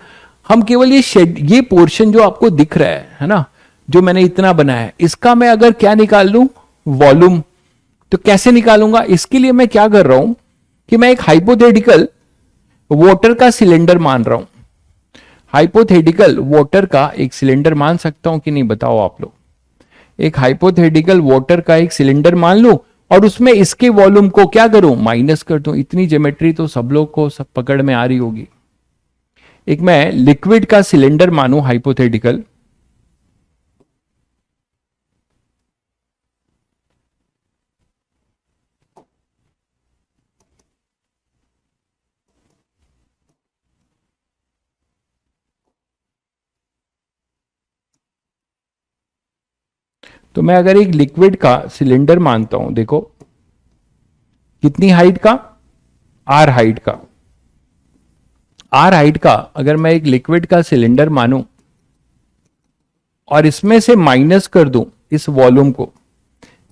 हम केवल ये पोर्शन जो आपको दिख रहा है ना, जो मैंने इतना बनाया है, इसका मैं अगर क्या निकाल लूं, वॉल्यूम। तो कैसे निकालूंगा, इसके लिए मैं क्या कर रहा हूं कि मैं एक हाइपोथेटिकल वाटर का सिलेंडर मान रहा हूं। हाइपोथेटिकल वाटर का एक सिलेंडर मान सकता हूं कि नहीं, बताओ आप लोग। एक हाइपोथेटिकल वाटर का एक सिलेंडर मान लूं और उसमें इसके वॉल्यूम को क्या करूं, माइनस कर दूं। इतनी ज्योमेट्री तो सब लोग को सब पकड़ में आ रही होगी। एक मैं लिक्विड का सिलेंडर मानूं हाइपोथेटिकल, तो मैं अगर एक लिक्विड का सिलेंडर मानता हूं, देखो कितनी हाइट का, आर हाइट का, आर हाइट का अगर मैं एक लिक्विड का सिलेंडर मानूं और इसमें से माइनस कर दूं इस वॉल्यूम को,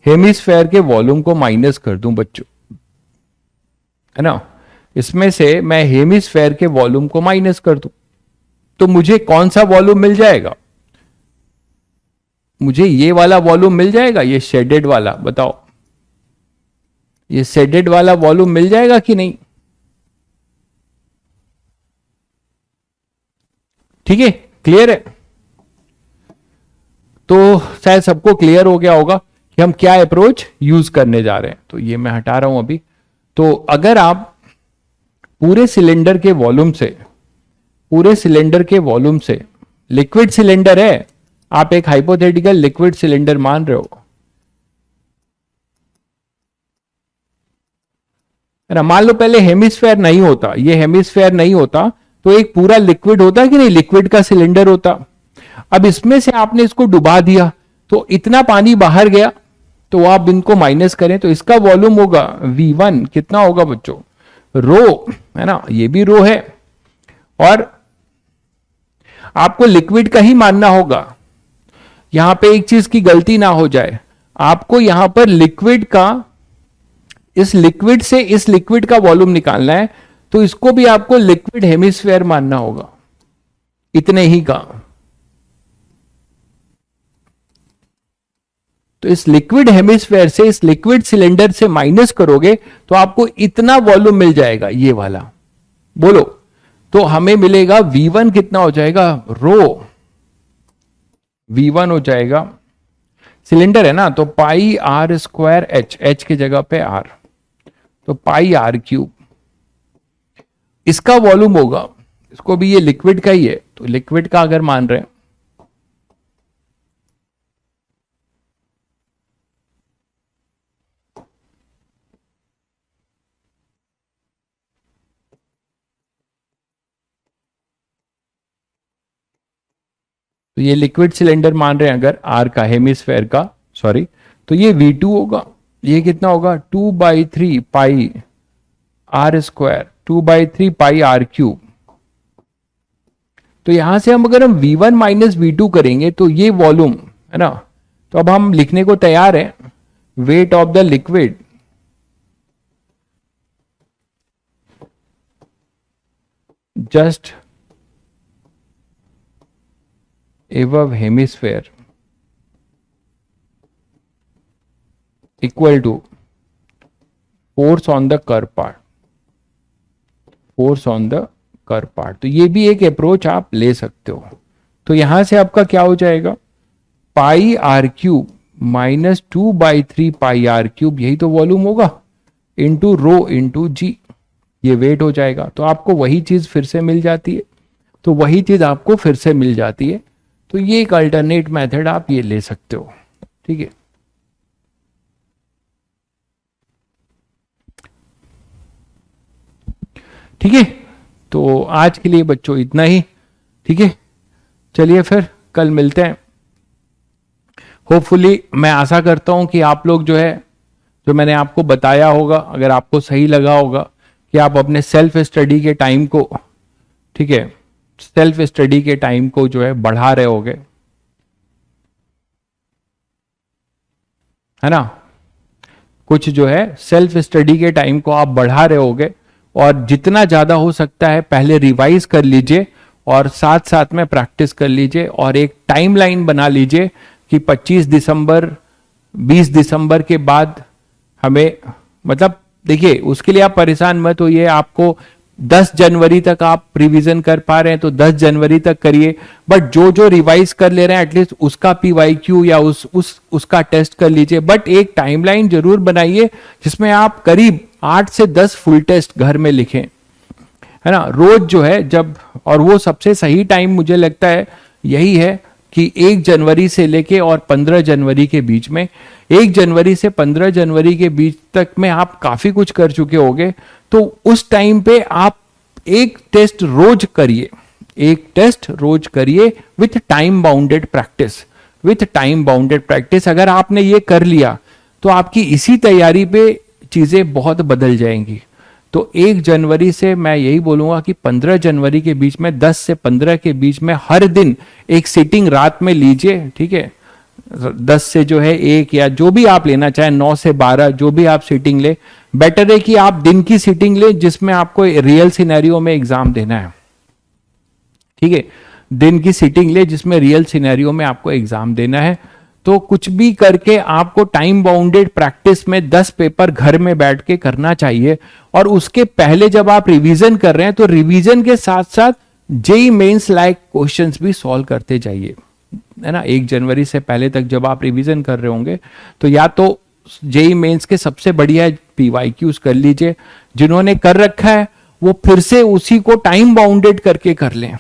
हेमिस्फेयर के वॉल्यूम को माइनस कर दूं बच्चों, है ना, इसमें से मैं हेमिस्फेयर के वॉल्यूम को माइनस कर दूं, तो मुझे कौन सा वॉल्यूम मिल जाएगा? मुझे ये वाला वॉल्यूम मिल जाएगा, ये शेडेड वाला, बताओ, ये शेडेड वाला वॉल्यूम मिल जाएगा कि नहीं? ठीक है, क्लियर है? तो शायद सबको क्लियर हो गया होगा कि हम क्या अप्रोच यूज करने जा रहे हैं। तो ये मैं हटा रहा हूं अभी। तो अगर आप पूरे सिलेंडर के वॉल्यूम से, पूरे सिलेंडर के वॉल्यूम से, लिक्विड सिलेंडर है, आप एक हाइपोथेटिकल लिक्विड सिलेंडर मान रहे हो, है ना, मान लो पहले हेमिस्फेयर नहीं होता, ये हेमिस्फेयर नहीं होता तो एक पूरा लिक्विड होता कि नहीं, लिक्विड का सिलेंडर होता। अब इसमें से आपने इसको डुबा दिया तो इतना पानी बाहर गया, तो आप इनको माइनस करें तो इसका वॉल्यूम होगा V1, कितना होगा बच्चों? रो, है ना, ये भी रो है। और आपको लिक्विड का ही मानना होगा, यहां पे एक चीज की गलती ना हो जाए, आपको यहां पर लिक्विड का, इस लिक्विड से इस लिक्विड का वॉल्यूम निकालना है, तो इसको भी आपको लिक्विड हेमिस्फेयर मानना होगा, इतने ही का। तो इस लिक्विड हेमिस्फेयर से, इस लिक्विड सिलेंडर से माइनस करोगे तो आपको इतना वॉल्यूम मिल जाएगा, ये वाला। बोलो, तो हमें मिलेगा V1 कितना हो जाएगा? रो V1 हो जाएगा, सिलेंडर है ना, तो pi are square H, H की जगह पे आर, तो पाई आर क्यूब। इसका वॉल्यूम होगा, इसको भी ये लिक्विड का ही है, तो लिक्विड का अगर मान रहे हैं, तो ये लिक्विड सिलेंडर मान रहे हैं अगर आर का, हेमिस्फेयर का, सॉरी, तो ये V2 होगा, ये कितना होगा? 2/3 pi are square, 2/3 pi r cube. तो यहां से हम अगर हम V1 माइनस V2 करेंगे तो ये वॉल्यूम, है ना, तो अब हम लिखने को तैयार हैं, wait of the liquid just above hemisphere equal to force on the curve part, force on the curve part। तो ये भी एक अप्रोच आप ले सकते हो। तो यहां से आपका क्या हो जाएगा? Pi r cube minus 2/3 pi r cube, यही तो वॉल्यूम होगा, इंटू रो इंटू जी, ये वेट हो जाएगा। तो आपको वही चीज फिर से मिल जाती है, तो वही चीज आपको फिर से मिल जाती है। तो ये एक अल्टरनेट मेथड आप ये ले सकते हो, ठीक है। ठीक है, तो आज के लिए बच्चों इतना ही, ठीक है। चलिए फिर कल मिलते हैं। होपफुली मैं आशा करता हूं कि आप लोग जो है, जो मैंने आपको बताया होगा, अगर आपको सही लगा होगा, कि आप अपने सेल्फ स्टडी के टाइम को, ठीक है, सेल्फ स्टडी के टाइम को जो है बढ़ा रहे होगे, है ना, कुछ जो है सेल्फ स्टडी के टाइम को आप बढ़ा रहे होगे, और जितना ज्यादा हो सकता है पहले रिवाइज कर लीजिए और साथ साथ में प्रैक्टिस कर लीजिए, और एक टाइमलाइन बना लीजिए कि 25 दिसंबर 20 दिसंबर के बाद हमें, मतलब देखिए उसके लिए आप परेशान मत होइए, आपको 10 जनवरी तक आप रिवीजन कर पा रहे हैं तो 10 जनवरी तक करिए, बट जो जो रिवाइज कर ले रहे हैं एटलीस्ट उसका PYQ या उसका टेस्ट कर लीजिए। बट एक टाइमलाइन जरूर बनाइए जिसमें आप करीब 8 से 10 फुल टेस्ट घर में लिखें, है ना, रोज जो है जब, और वो सबसे सही टाइम मुझे लगता है यही है कि 1 जनवरी से लेके और 15 जनवरी के बीच में, 1 जनवरी से 15 जनवरी के बीच तक में आप काफी कुछ कर चुके होंगे, तो उस टाइम पे आप एक टेस्ट रोज करिए, एक टेस्ट रोज करिए with time bounded practice, with time bounded practice. अगर आपने ये कर लिया तो आपकी इसी तैयारी पे चीजें बहुत बदल जाएंगी। तो 1 जनवरी से मैं यही बोलूंगा कि 15 जनवरी के बीच में, 10 से 15 के बीच में हर दिन एक सिटिंग रात में लीजिए, ठीक है। 10 से जो है 1 या जो भी आप लेना चाहें, 9 से 12 जो भी आप सिटिंग ले, बेटर है कि आप दिन की सिटिंग ले जिसमें आपको रियल सिनेरियो में एग्जाम देना है, ठीक है। दिन की सिटिंग ले जिसमें रियल सिनेरियो में आपको एग्जाम देना है। तो कुछ भी करके आपको टाइम बाउंडेड प्रैक्टिस में 10 पेपर घर में बैठ के करना चाहिए। और उसके पहले जब आप रिवीजन कर रहे हैं तो रिवीजन के साथ साथ जेई मेंस लाइक क्वेश्चंस भी सॉल्व करते जाइए, है ना। 1 जनवरी से पहले तक जब आप रिवीजन कर रहे होंगे तो या तो जेई मेंस के सबसे बढ़िया पीवाईक्यूज कर लीजिए, जिन्होंने कर रखा है वो फिर से उसी को टाइम बाउंडेड करके कर लें,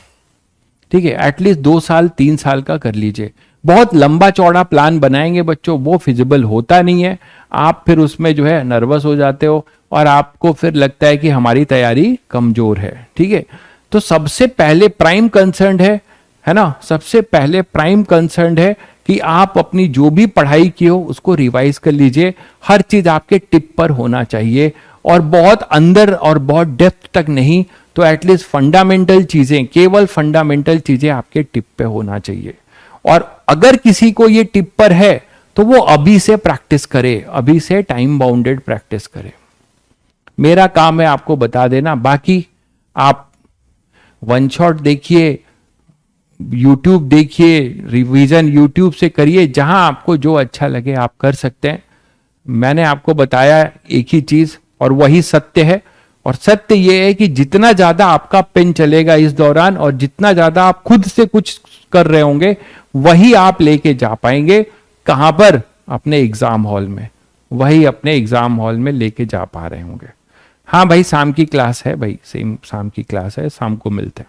ठीक है। एटलीस्ट 2 साल 3 साल का कर लीजिए। बहुत लंबा चौड़ा प्लान बनाएंगे बच्चों, वो फिजिबल होता नहीं है। आप फिर उसमें जो है नर्वस हो जाते हो और आपको फिर लगता है कि हमारी तैयारी कमजोर है, ठीक है। तो सबसे पहले प्राइम कंसर्न है ना, सबसे पहले प्राइम कंसर्न है कि आप अपनी जो भी पढ़ाई की हो उसको रिवाइज कर लीजिए। हर चीज आपके टिप पर होना चाहिए और बहुत अंदर और बहुत डेप्थ तक नहीं, तो एटलीस्ट फंडामेंटल चीजें, केवल फंडामेंटल चीजें आपके टिप पे होना चाहिए। और अगर किसी को ये टिप पर है तो वो अभी से प्रैक्टिस करे, अभी से टाइम बाउंडेड प्रैक्टिस करे। मेरा काम है आपको बता देना, बाकी आप वन शॉट देखिए, यूट्यूब देखिए, रिवीजन यूट्यूब से करिए, जहां आपको जो अच्छा लगे आप कर सकते हैं। मैंने आपको बताया एक ही चीज और वही सत्य है। और सत्य यह है कि जितना ज्यादा आपका पेन चलेगा इस दौरान और जितना ज्यादा आप खुद से कुछ कर रहे होंगे वही आप लेके जा पाएंगे। कहां पर? अपने एग्जाम हॉल में, वही अपने एग्जाम हॉल में लेके जा पा रहे होंगे। हाँ भाई, शाम की क्लास है भाई, सेम शाम की क्लास है, शाम को मिलते हैं।